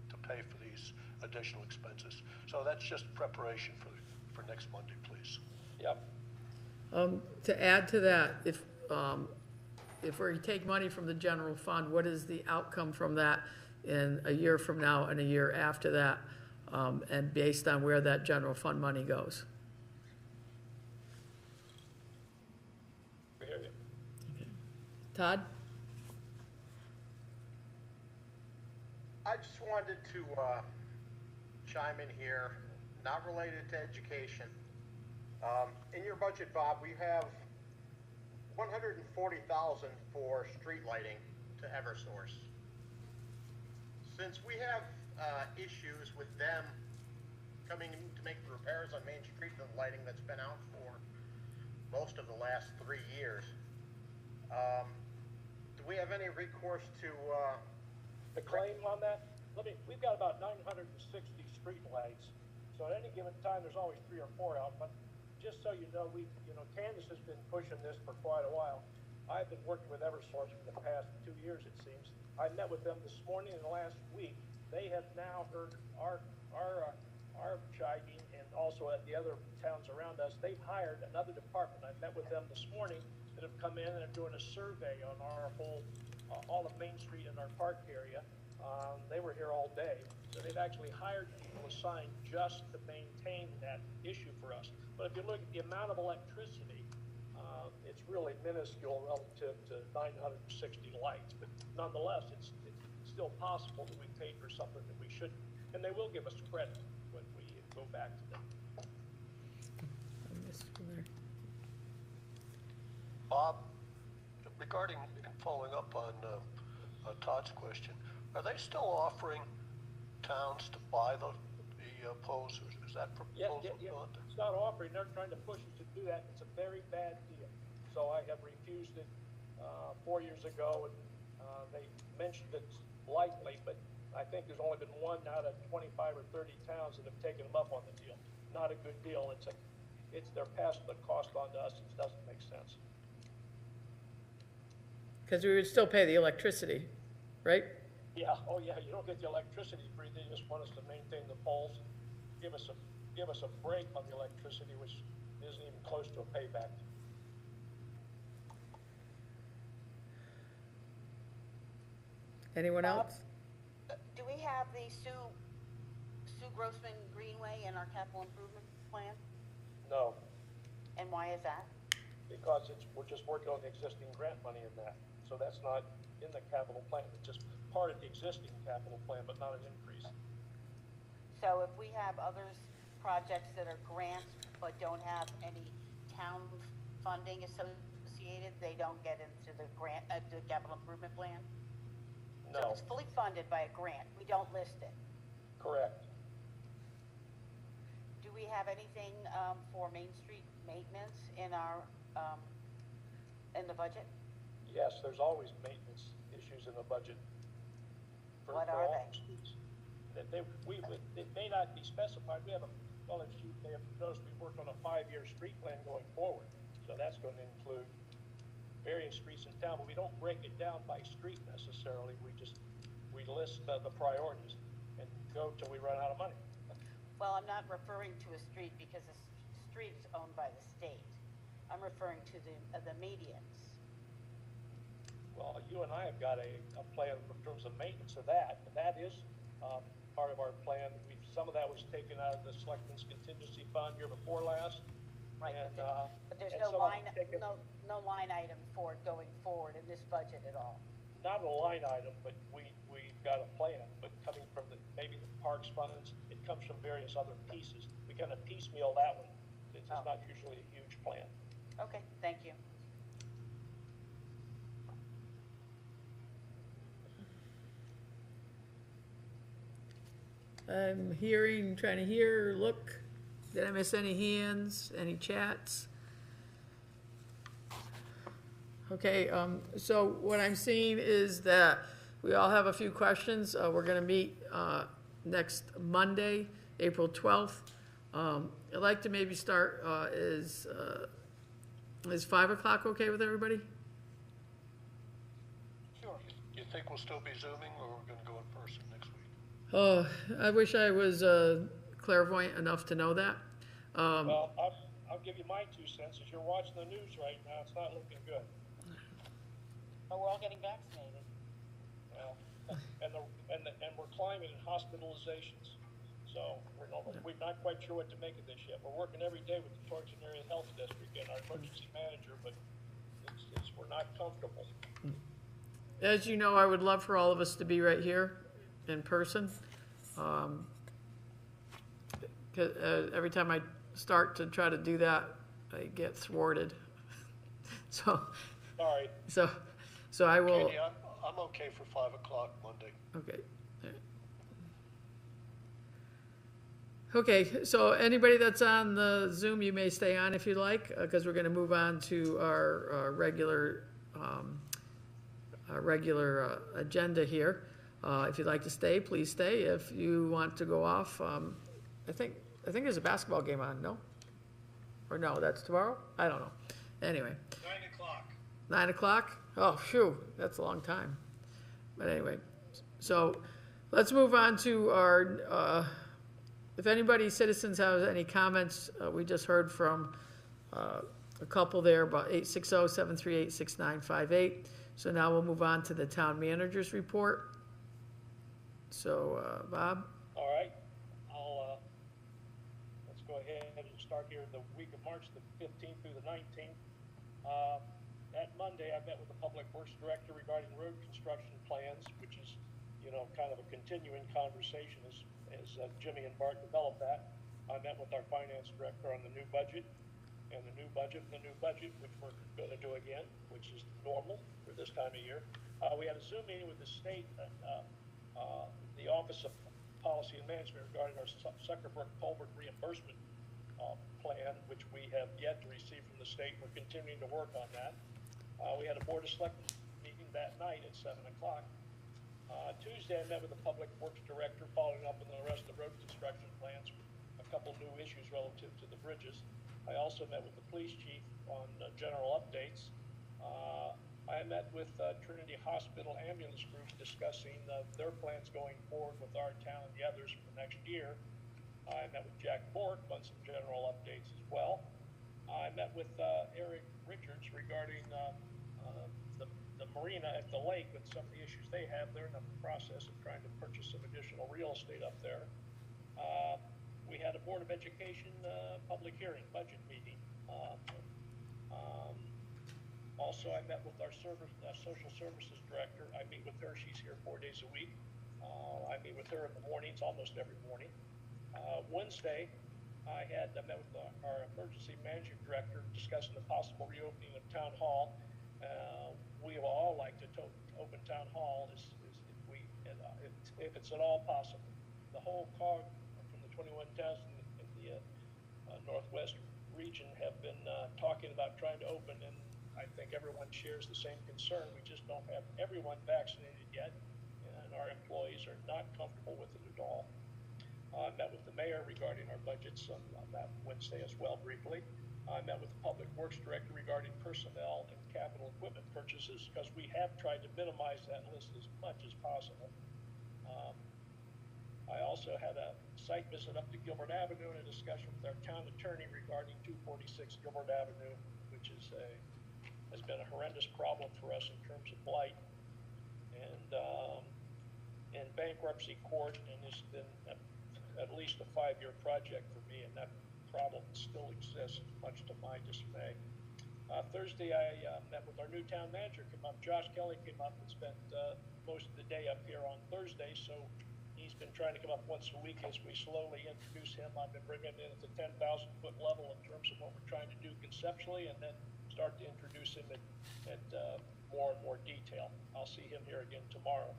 to pay for these additional expenses? So that's just preparation for next Monday, please. Yep. To add to that, if we take money from the general fund, what is the outcome from that in a year from now and a year after that, and based on where that general fund money goes? We hear you. Okay. Todd? I just wanted to chime in here, not related to education. In your budget, Bob, we have $140,000 for street lighting to Eversource. Since we have issues with them coming to make the repairs on Main Street, the lighting that's been out for most of the last 3 years, do we have any recourse to the claim on that? We've got about 960 street lights, so at any given time there's always 3 or 4 out. But just so you know, Candace has been pushing this for quite a while. I've been working with Eversource for the past 2 years, it seems. I met with them this morning and last week. They have now heard our chiding, and also at the other towns around us. They've hired another department. I met with them this morning that have come in and are doing a survey on our whole, all of Main Street and our park area. They were here all day. So they've actually hired people assigned just to maintain that issue for us. But if you look at the amount of electricity, it's really minuscule relative to 960 lights. But nonetheless, it's still possible that we paid for something that we shouldn't. And they will give us credit when we go back to them. Bob, regarding and following up on Todd's question, are they still offering towns to buy the poles? Is that proposal? Yeah. It's not offering. They're trying to push us to do that. It's a very bad deal. So I have refused it 4 years ago, and they mentioned it lightly, but I think there's only been one out of 25 or 30 towns that have taken them up on the deal. Not a good deal. They're passing the cost on to us. It doesn't make sense. Because we would still pay the electricity, right? Yeah, oh yeah, you don't get the electricity free. They just want us to maintain the poles, give us a break on the electricity, which isn't even close to a payback. Anyone else? Do we have the Sue Grossman Greenway in our capital improvement plan? No, And why is that? because we're just working on the existing grant money in that. So that's not in the capital plan. It's just part of the existing capital plan, but not an increase. So if we have others, projects that are grants but don't have any town funding associated, they don't get into the grant, the capital improvement plan? So No, it's fully funded by a grant, we don't list it. correct. Do we have anything, for Main Street maintenance in our, in the budget? Yes, there's always maintenance issues in the budget. What for are all they? the streets. It may not be specified. We have well, as you may have noticed, we've worked on a 5-year street plan going forward. So that's going to include various streets in town, but we don't break it down by street necessarily. We list the priorities and go till we run out of money. Well, I'm not referring to a street because the street is owned by the state. I'm referring to the medians. Well, you and I have got a plan in terms of maintenance of that, and that is part of our plan. Some of that was taken out of the Selectmen's Contingency Fund year before last. Right, And, but there's and no some of line, it taken- no line item for it going forward in this budget at all. Not a line item, but we've got a plan, but coming from maybe the parks funds, it comes from various other pieces. We kind of piecemeal that one. It's not usually a huge plan. Okay, thank you. I'm trying to hear, look. Did I miss any hands, any chats? Okay, so what I'm seeing is that we all have a few questions. We're gonna meet, next Monday, April 12th. I'd like to maybe start, is 5 o'clock okay with everybody? Sure. You think we'll still be Zooming, or we're gonna go in person next week? Oh, I wish I was clairvoyant enough to know that. Well, I'll give you my 2 cents. As you're watching the news right now, it's not looking good. But we're all getting vaccinated. Well, and we're climbing in hospitalizations. So we're not quite sure what to make of this yet. We're working every day with the Torrington Area Health District and our emergency manager, but we're not comfortable. As you know, I would love for all of us to be right here in person. 'Cause, every time I start to try to do that, I get thwarted. So I will. Katie, I'm okay for 5 o'clock Monday. Okay. Okay, so anybody that's on the Zoom, you may stay on if you'd like, because we're going to move on to our regular agenda here. If you'd like to stay, please stay. If you want to go off, I think there's a basketball game on, no? Or no, that's tomorrow? I don't know. Anyway. 9 o'clock. 9 o'clock? Oh, phew, that's a long time. But anyway, so let's move on to our, if anybody, citizens, has any comments, we just heard from a couple there about 860-738-6958. So now we'll move on to the town manager's report. So, Bob? All right. Let's go ahead and start here the week of March the 15th through the 19th. That Monday, I met with the Public Works Director regarding road construction plans, which is, kind of a continuing conversation as Jimmy and Bart develop that. I met with our Finance Director on the new budget, and the new budget, which we're going to do again, which is normal for this time of year. We had a Zoom meeting with the state, the Office of Policy and Management regarding our Sucker Brook Culvert reimbursement plan, which we have yet to receive from the state. We're continuing to work on that. We had a Board of Selectmen meeting that night at 7 o'clock. Tuesday, I met with the Public Works Director, following up on the rest of the road construction plans, a couple new issues relative to the bridges. I also met with the police chief on general updates. I met with Trinity Hospital Ambulance Group discussing their plans going forward with our town and the others for next year. I met with Jack Bork on some general updates as well. I met with Eric Richards regarding the marina at the lake and some of the issues they have. They're in the process of trying to purchase some additional real estate up there. We had a Board of Education public hearing, budget meeting. Also, I met with our social services director. I meet with her. She's here 4 days a week. I meet with her in the mornings, almost every morning. Wednesday, I met with our emergency management director discussing the possible reopening of town hall. We will all like to open town hall if it's at all possible. The whole COG from the 21 towns in the Northwest region have been talking about trying to open, and I think everyone shares the same concern. We just don't have everyone vaccinated yet, and our employees are not comfortable with it at all. I met with the mayor regarding our budgets on that Wednesday as well, briefly. I met with the Public Works Director regarding personnel and capital equipment purchases, because we have tried to minimize that list as much as possible. I also had a site visit up to Gilbert Avenue and a discussion with our town attorney regarding 246 Gilbert Avenue, which has been a horrendous problem for us in terms of blight and in bankruptcy court, and it's been at least a 5-year project for me, and that problem still exists, much to my dismay. Thursday, I met with our new town manager. Josh Kelly came up and spent most of the day up here on Thursday, so he's been trying to come up once a week as we slowly introduce him. I've been bringing him in at the 10,000-foot level in terms of what we're trying to do conceptually, and then start to introduce him at more and more detail. I'll see him here again tomorrow.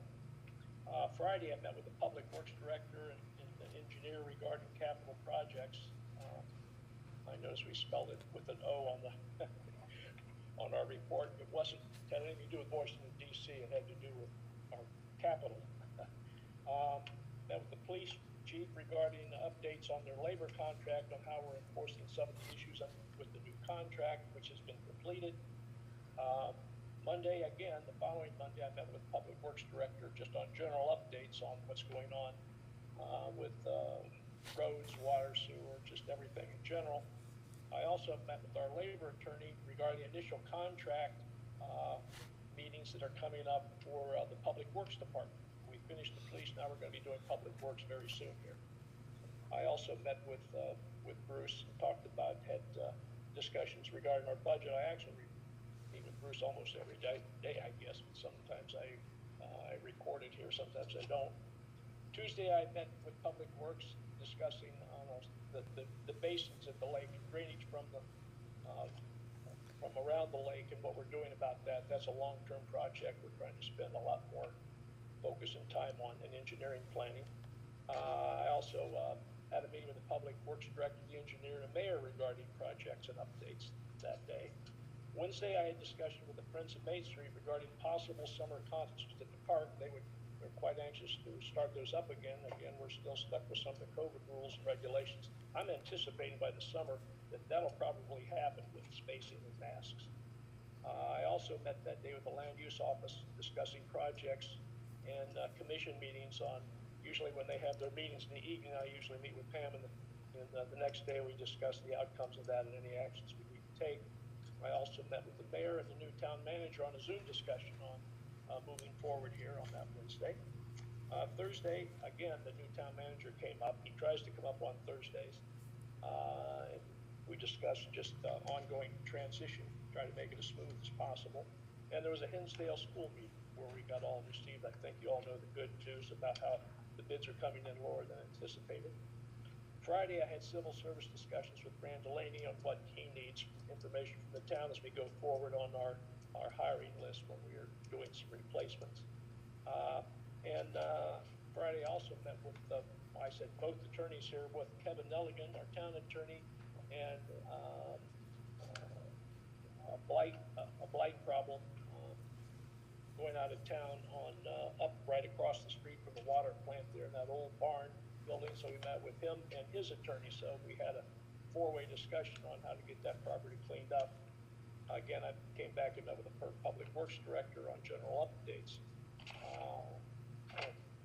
Friday, I met with the Public Works Director and the engineer regarding capital projects. I noticed we spelled it with an O on the on our report. It had anything to do with Washington, D.C. It had to do with our capital. Met with the police chief regarding updates on their labor contract, on how we're enforcing some of the issues with the new contract, which has been completed. Monday, again, the following Monday, I met with Public Works Director just on general updates on what's going on with roads, water, sewer, just everything in general. I also met with our labor attorney regarding the initial contract meetings that are coming up for the Public Works Department. We finished the police, now we're going to be doing Public Works very soon here. I also met with Bruce and had discussions regarding our budget. I actually meet with Bruce almost every day, I guess, but sometimes I record it here, sometimes I don't. Tuesday, I met with Public Works discussing the basins at the lake and drainage from around the lake and what we're doing about that. That's a long-term project we're trying to spend a lot more focus and time on in engineering planning. I also had a meeting with the Public Works Director, the engineer, and mayor regarding projects and updates that day. Wednesday, I had discussion with the Friends of Main Street regarding possible summer concerts at the park. They're quite anxious to start those up again. Again, we're still stuck with some of the COVID rules and regulations. I'm anticipating by the summer that'll probably happen with spacing and masks. I also met that day with the Land Use Office discussing projects and commission meetings on, usually when they have their meetings in the evening, I usually meet with Pam, and the next day we discuss the outcomes of that and any actions we need to take. I also met with the mayor and the new town manager on a Zoom discussion on moving forward here on that Wednesday. Thursday, again, the new town manager came up. He tries to come up on Thursdays. And we discussed just ongoing transition, try to make it as smooth as possible. And there was a Hinsdale school meeting where we got all received. I think you all know the good news about how the bids are coming in lower than anticipated. Friday, I had civil service discussions with Fran Delaney on what he needs information from the town as we go forward on our hiring list when we are doing some replacements. Friday, I also met with, I said both attorneys here, with Kevin Nelligan, our town attorney, and a blight problem going out of town on, up right across the street from the water plant there in that old barn building. So we met with him and his attorney. So we had a four-way discussion on how to get that property cleaned up. Again, I came back and met with the Public Works Director on general updates.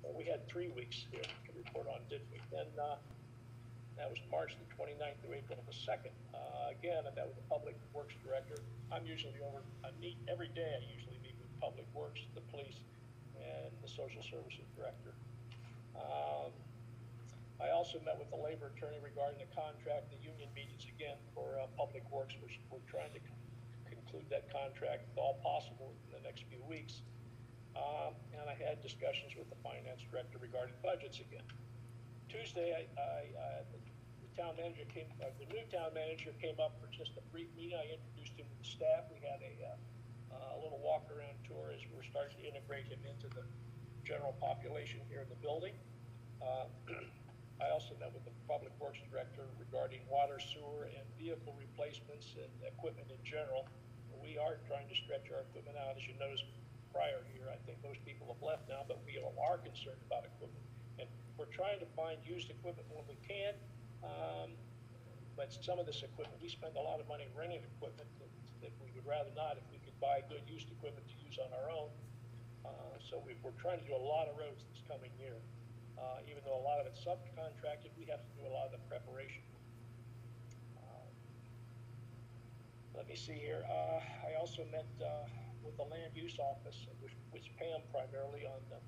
Well, we had 3 weeks here to report on, didn't we? Then that was March the 29th through April the 2nd. Again, I met with the Public Works Director. I meet every day. I usually meet with Public Works, the police, and the Social Services Director. I also met with the labor attorney regarding the contract, the union meetings again for Public Works. We're trying to conclude that contract if all possible in the next few weeks. And I had discussions with the finance director regarding budgets again. Tuesday, the town manager the new town manager came up for just a brief meeting. I introduced him to the staff. We had a little walk around tour as we're starting to integrate him into the general population here in the building. I also met with the Public Works Director regarding water, sewer, and vehicle replacements and equipment in general. We are trying to stretch our equipment out. As you noticed prior here, I think most people have left now, but we are concerned about equipment. And we're trying to find used equipment when we can. But some of this equipment, we spend a lot of money renting equipment that we would rather not if we could buy good used equipment to use on our own. So we're trying to do a lot of roads this coming year. Even though a lot of it's subcontracted, we have to do a lot of the preparation. Let me see here. I also met with the land use office, which Pam primarily on the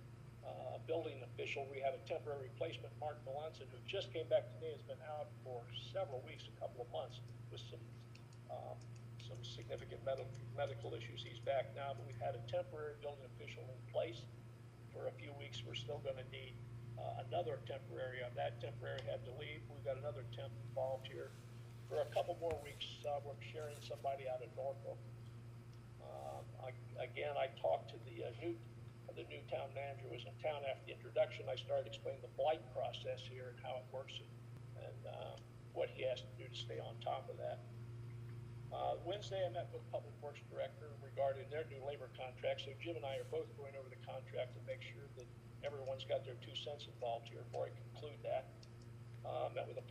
building official. We had a temporary replacement, Mark Melanson, who just came back today, has been out for several weeks, a couple of months, with some significant medical issues. He's back now, but we've had a temporary building official in place for a few weeks. We're still going to need another temporary. That temporary had to leave. We've got another temp involved here for a couple more weeks. We're sharing somebody out of Norfolk. Again, I talked to the new town manager who was in town after the introduction. I started explaining the blight process here and how it works and what he has to do to stay on top of that. Wednesday, I met with the Public Works Director regarding their new labor contract. So Jim and I are both going over the contract to make sure that everyone's got their 2 cents involved here before I conclude that. Met with the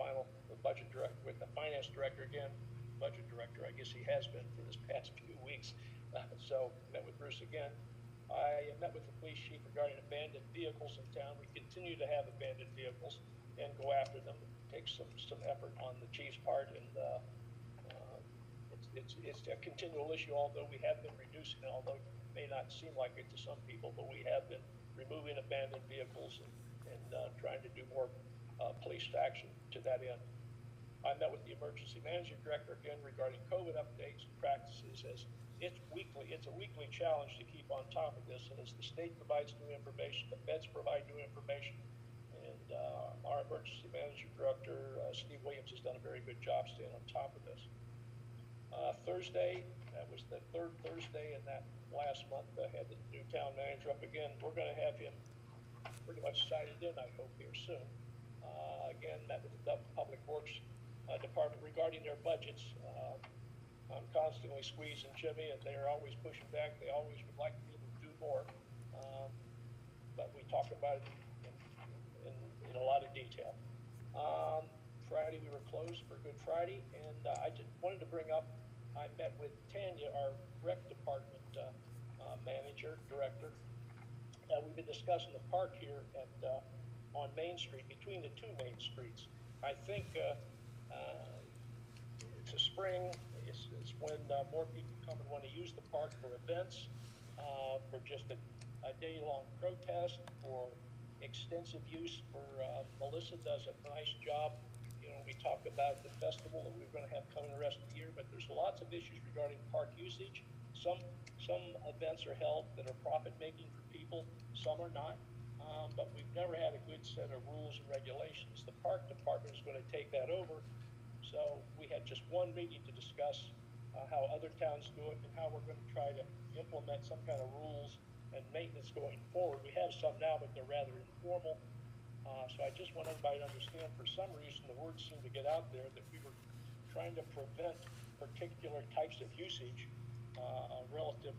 budget director, with the finance director again, budget director, I guess he has been for this past few weeks. So met with Bruce again. I met with the police chief regarding abandoned vehicles in town. We continue to have abandoned vehicles and go after them. It takes some effort on the chief's part, and it's a continual issue, although we have been reducing it, although it may not seem like it to some people, but we have been removing abandoned vehicles and trying to do more police action to that end. I met with the emergency management director again regarding COVID updates and practices. As it's a weekly challenge to keep on top of this, and as the state provides new information, the feds provide new information, and our emergency management director, Steve Williams, has done a very good job staying on top of this. Thursday, that was the third Thursday in that last month, I had the new town manager up again. We're going to have him pretty much sighted in, I hope, here soon. Again, met with the Public Works Department regarding their budgets. I'm constantly squeezing Jimmy, and they're always pushing back. They always would like to be able to do more. But we talk about it in a lot of detail. Friday, we were closed for Good Friday, and I just wanted to bring up, I met with Tanya, our rec department manager, director. We've been discussing the park here on Main Street, between the two main streets. I think it's a spring. It's when more people come and want to use the park for events, for just a day-long protest, for extensive use. For Melissa does a nice job. We talk about the festival that we're going to have coming the rest of the year, but there's lots of issues regarding park usage. Some events are held that are profit-making for people, some are not. But we've never had a good set of rules and regulations. The park department is going to take that over. So we had just one meeting to discuss how other towns do it and how we're going to try to implement some kind of rules and maintenance going forward. We have some now, but they're rather informal. So I just want everybody to understand, for some reason, the word seemed to get out there that we were trying to prevent particular types of usage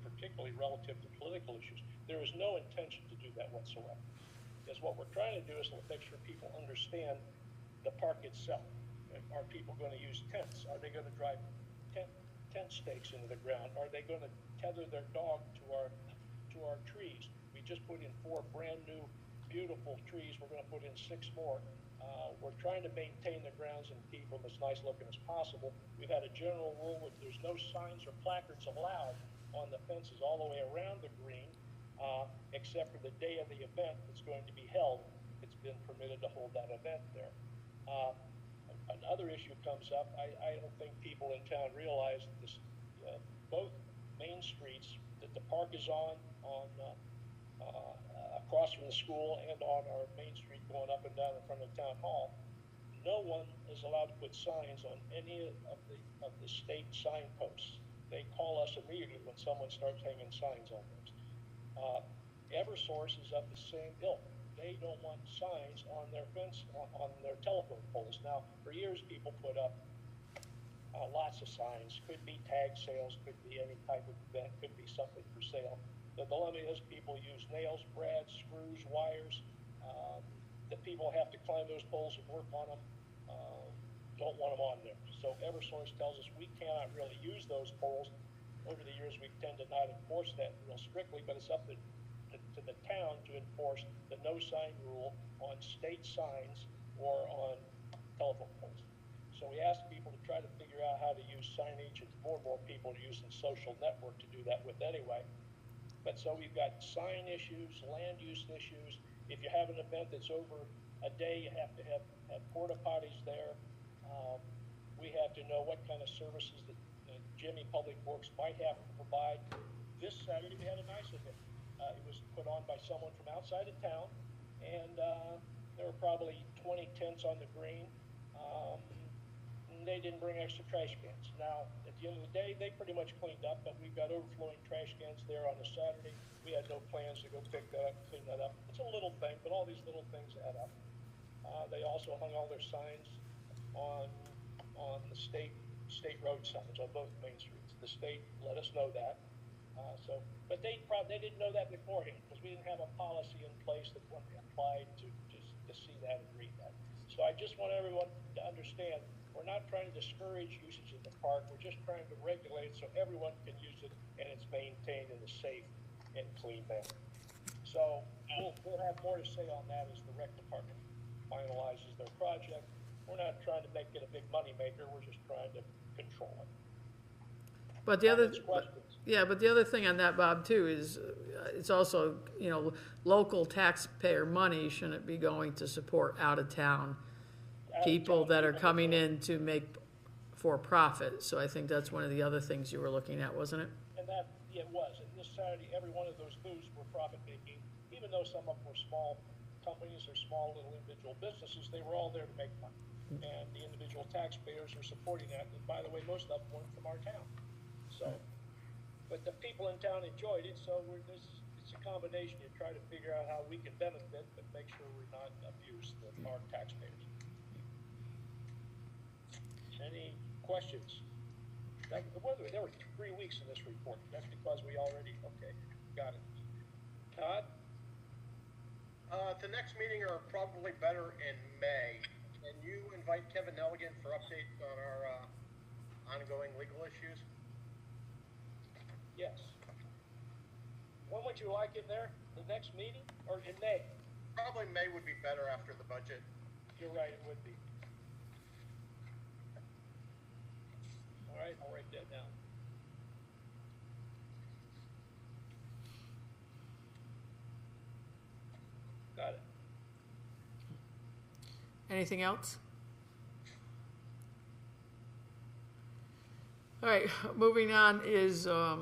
particularly relative to political issues. There is no intention to do that whatsoever. Because what we're trying to do is make sure people understand the park itself. Are people going to use tents? Are they going to drive tent stakes into the ground? Are they going to tether their dog to our trees? We just put in 4 brand new, beautiful trees. We're going to put in 6 more. We're trying to maintain the grounds and keep them as nice looking as possible. We've had a general rule where there's no signs or placards allowed on the fences all the way around the green, except for the day of the event that's going to be held. It's been permitted to hold that event there. Another issue comes up. I don't think people in town realize this. Both main streets that the park is on across from the school and on our main street going up and down in front of town hall, no one is allowed to put signs on any of the state signposts. They call us immediately when someone starts hanging signs on those. Eversource is of the same ilk. They don't want signs on their fence, on their telephone poles. Now, for years, people put up lots of signs. Could be tag sales, could be any type of event, could be something for sale. The dilemma is people use nails, brads, screws, wires. The people have to climb those poles and work on them. Don't want them on there. So Eversource tells us we cannot really use those poles. Over the years, we tend to not enforce that real strictly, but it's up to the town to enforce the no sign rule on state signs or on telephone poles. So we ask people to try to figure out how to use signage, and more and more people are using social network to do that with anyway. But so we've got sign issues, land use issues. If you have an event that's over a day, you have to have porta potties there. We have to know what kind of services that Jimmy Public Works might have to provide. This Saturday we had a nice event. It was put on by someone from outside of town, and there were probably 20 tents on the green. They didn't bring extra trash cans. Now, at the end of the day, they pretty much cleaned up, but we've got overflowing trash cans there on a Saturday. We had no plans to go pick that up, clean that up. It's a little thing, but all these little things add up. They also hung all their signs on the state road signs on both main streets. The state let us know that. But they didn't know that beforehand because we didn't have a policy in place that when they applied to see that and read that. So I just want everyone to understand we're not trying to discourage usage of the park. We're just trying to regulate so everyone can use it and it's maintained in a safe and clean manner. So we'll have more to say on that as the rec department finalizes their project. We're not trying to make it a big money maker. We're just trying to control it. But the other thing on that, Bob, too, is it's also, local taxpayer money shouldn't be going to support out-of-town people that are coming in to make for profit. So I think that's one of the other things you were looking at, wasn't it? And it was. And this Saturday, every one of those booths were profit-making, even though some of them were small companies or small little individual businesses. They were all there to make money. And the individual taxpayers are supporting that. And by the way, most of them weren't from our town. So, but the people in town enjoyed it. So it's a combination. You try to figure out how we can benefit, but make sure we're not abused our taxpayers. Any questions? There were 3 weeks in this report. That's because we already, okay, got it. Todd? The next meeting are probably better in May. Can you invite Kevin Nelligan for updates on our ongoing legal issues? Yes. When would you like it there? The next meeting or in May? Probably May would be better after the budget. You're right, it would be. All right, I'll write that down. Got it. Anything else? All right, moving on is, I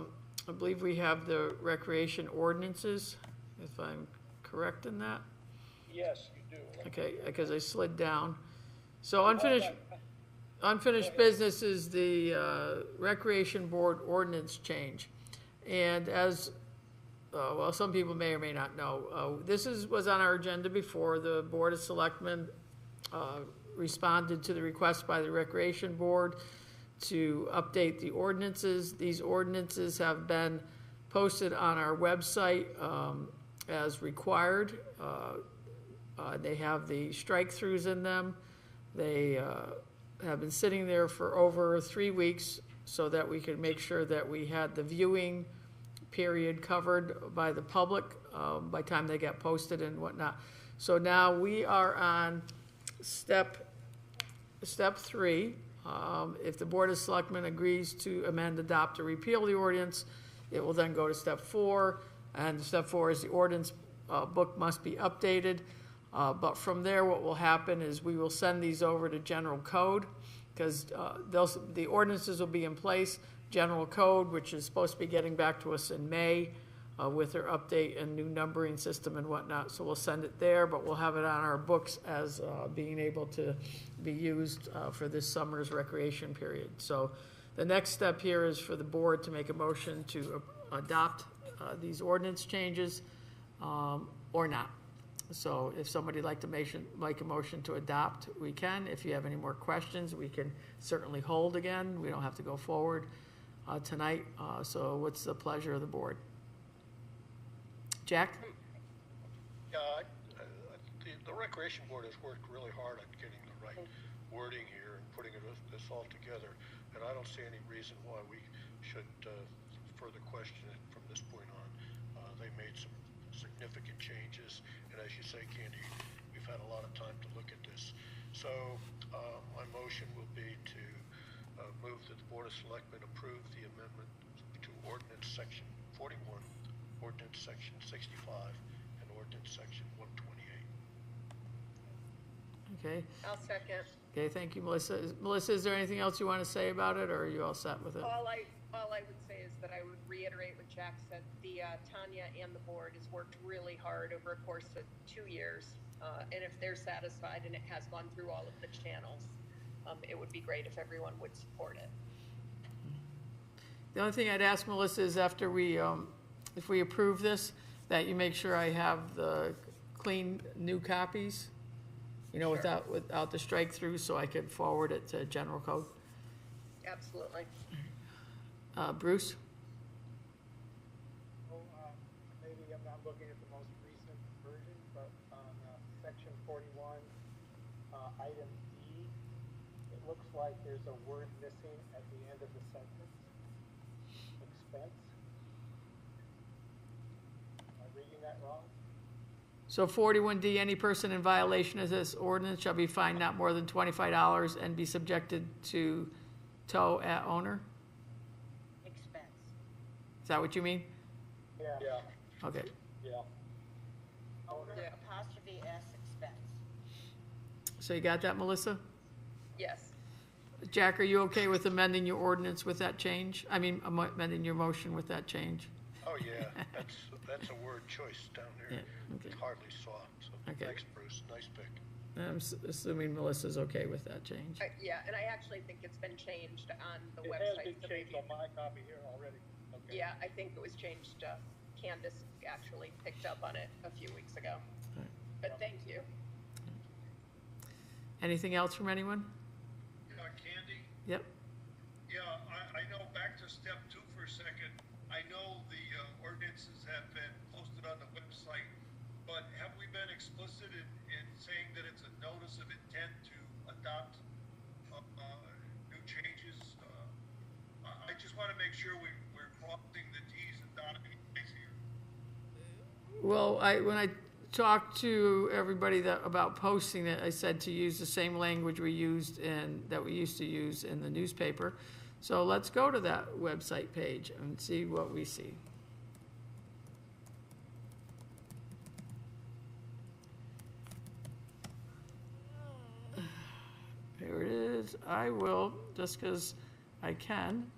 believe we have the recreation ordinances, if I'm correct in that. Yes, you do. Okay, because I slid down. So unfinished business is the Recreation Board ordinance change. And as, well, some people may or may not know, this was on our agenda before. The Board of Selectmen responded to the request by the Recreation Board to update the ordinances. These ordinances have been posted on our website as required. They have the strike-throughs in them. They have been sitting there for over 3 weeks so that we could make sure that we had the viewing period covered by the public by the time they get posted and whatnot. So now we are on step 3. If the Board of Selectmen agrees to amend, adopt, or repeal the ordinance, it will then go to step 4. And step 4 is the ordinance book must be updated. But from there, what will happen is we will send these over to general code, because the ordinances will be in place. General code, which is supposed to be getting back to us in May with their update and new numbering system and whatnot. So we'll send it there, but we'll have it on our books as being able to be used for this summer's recreation period. So the next step here is for the board to make a motion to adopt these ordinance changes or not. So if somebody'd like to make a motion to adopt, we can. If you have any more questions, we can certainly hold again. We don't have to go forward tonight. So what's the pleasure of the board? Jack? Yeah, the Recreation Board has worked really hard on getting the right wording here and putting this all together. And I don't see any reason why we should further question it from this point on. They made some significant changes. And as you say, Candy, we've had a lot of time to look at this. So my motion will be to move that the Board of Selectmen approve the amendment to Ordinance Section 41, Ordinance Section 65, and Ordinance Section 128. Okay. I'll second. Okay, thank you, Melissa. Melissa, is there anything else you want to say about it, or are you all set with it? All I would say is that I would reiterate what Jack said. The Tanya and the board has worked really hard over a course of 2 years, and if they're satisfied and it has gone through all of the channels, it would be great if everyone would support it. The only thing I'd ask, Melissa, is after we, if we approve this, that you make sure I have the clean new copies, you know, Sure. without the strike through, so I could forward it to general code. Absolutely. Bruce? Maybe I'm not looking at the most recent version, but on section 41, item D, it looks like there's a word missing at the end of the sentence. Expense. Am I reading that wrong? So 41D, any person in violation of this ordinance shall be fined not more than $25 and be subjected to tow at owner? Expense. Is that what you mean? Yeah. Okay. Yeah. Owner apostrophe S expense. So you got that, Melissa? Yes. Jack, are you okay with amending your ordinance with that change? I mean, amending your motion with that change? Oh, yeah, that's a word choice down there. Yeah, okay. It's hardly saw. So Okay. thanks, Bruce. Nice pick. I'm assuming Melissa's okay with that change. Yeah, and I actually think it's been changed on the It website. has been so changed maybe- on my copy here already. Okay. Yeah, I think it was changed. Candace actually picked up on it a few weeks ago. Right. But thank you. Anything else from anyone? Candy? Yep. Yeah, I know, back to step 2 for a second. I know the ordinances have been posted on the website, but have we been explicit in saying that it's a notice of intent to adopt new changes? I just want to make sure we're crossing the T's and dotting the I's here. Well, when I talked to everybody about posting it, I said to use the same language that we used to use in the newspaper. So let's go to that website page and see what we see. Here it is. I will, just because I can,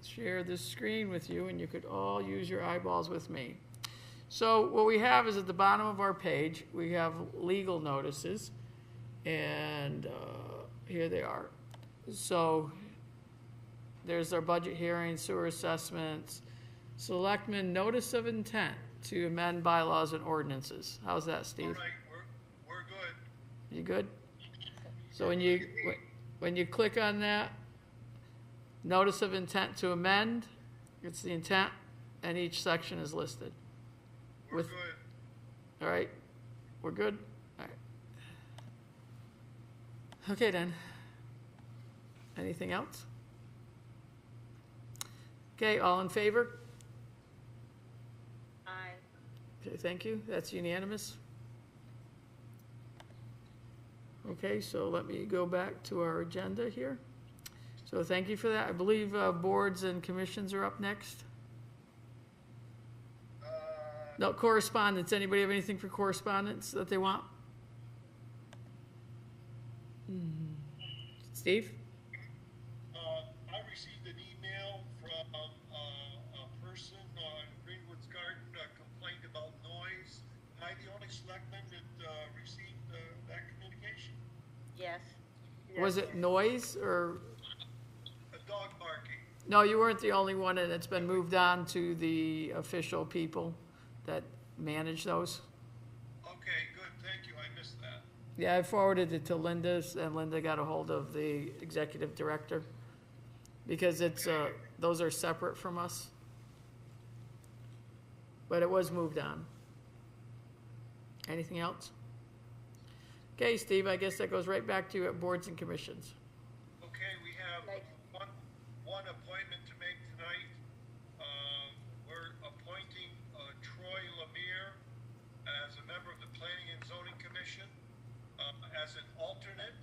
share this screen with you, and you could all use your eyeballs with me. So what we have is at the bottom of our page, we have legal notices, and here they are. So there's our budget hearing, sewer assessments, selectmen notice of intent to amend bylaws and ordinances. How's that, Steve? All right, we're good. You good? So when you When you click on that, notice of intent to amend, it's the intent, and each section is listed. We're good. All right, we're good? All right. Okay, then. Anything else? Okay, all in favor? Aye. Okay, thank you. That's unanimous. Okay, so let me go back to our agenda here. So thank you for that. I believe boards and commissions are up next. No, correspondence. Anybody have anything for correspondence that they want? Steve? I received an email from a person on Greenwood's Garden complained about noise. Am I the only selectman that received that communication? Yes. Was it noise or? A dog barking. No, you weren't the only one, and it's been moved on to the official people that manage those. Okay, good, thank you, I missed that. Yeah, I forwarded it to Linda's, and Linda got a hold of the executive director. Because it's, those are separate from us. But it was moved on. Anything else? Okay, Steve, I guess that goes right back to you at boards and commissions. Okay, we have one appointment to make tonight. We're appointing Troy Lemire as a member of the Planning and Zoning Commission as an alternate.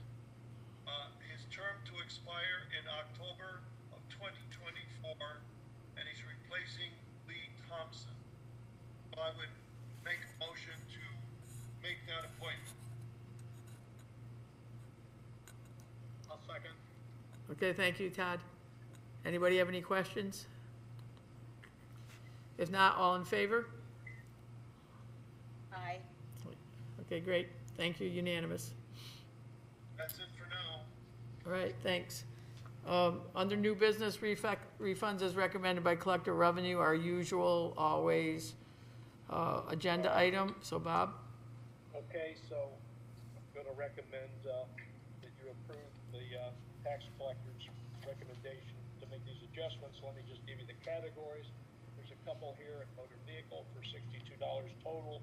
His term to expire in October of 2024, and he's replacing Lee Thompson. So I would make a motion to make that appointment. I'll second. Okay, thank you, Todd. Anybody have any questions? If not, all in favor? Aye. Okay, great. Thank you, unanimous. That's it for now. All right, thanks. Under new business refunds as recommended by collector revenue, our usual, always, agenda item. So Bob? Okay, so I'm gonna recommend, that you approve the, tax collector's recommendation to make these adjustments. Let me just give you the categories. There's a couple here at motor vehicle for $62 total.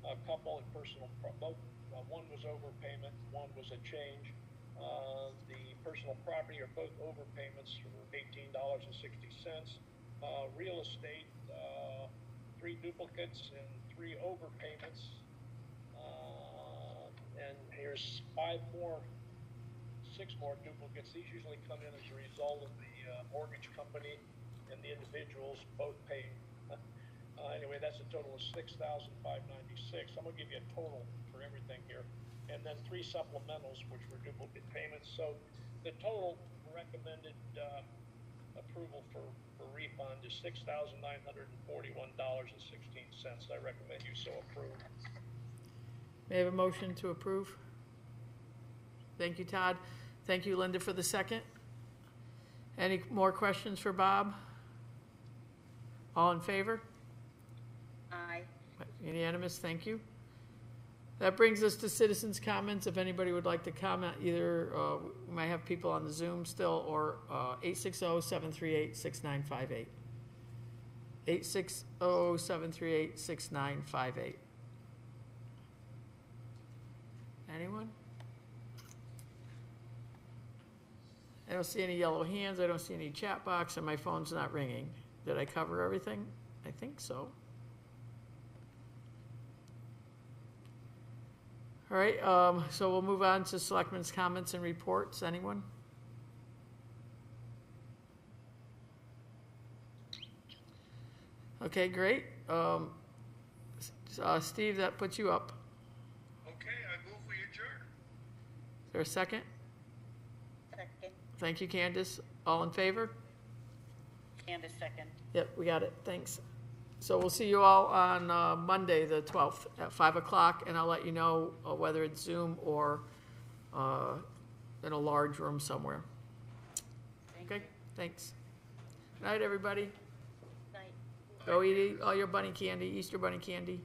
A couple at personal, both, one was overpayment, one was a change. The personal property are both overpayments for $18.60. Real estate, 3 duplicates and 3 overpayments. And here's 6 more duplicates. These usually come in as a result of the mortgage company and the individuals both paying. Anyway, that's a total of $6,596. I'm gonna give you a total for everything here. And then 3 supplementals, which were duplicate payments. So the total recommended approval for refund is $6,941.16. I recommend you so approve. May I have a motion to approve? Thank you, Todd. Thank you, Linda, for the second. Any more questions for Bob? All in favor? Aye. Unanimous, thank you. That brings us to citizens' comments. If anybody would like to comment, either we might have people on the Zoom still, or 860-738-6958. 860-738-6958. Anyone? I don't see any yellow hands. I don't see any chat box, and my phone's not ringing. Did I cover everything? I think so. All right, so we'll move on to selectmen's comments and reports. Anyone? Okay, great. Steve, that puts you up. Okay, I move we adjourn. Is there a second? Second. Thank you, Candace. All in favor? Candace, second. Yep, we got it. Thanks. So we'll see you all on Monday, the 12th, at 5 o'clock, and I'll let you know whether it's Zoom or in a large room somewhere. Okay, thanks. Good night, everybody. Night. Go eat all your bunny candy, Easter bunny candy.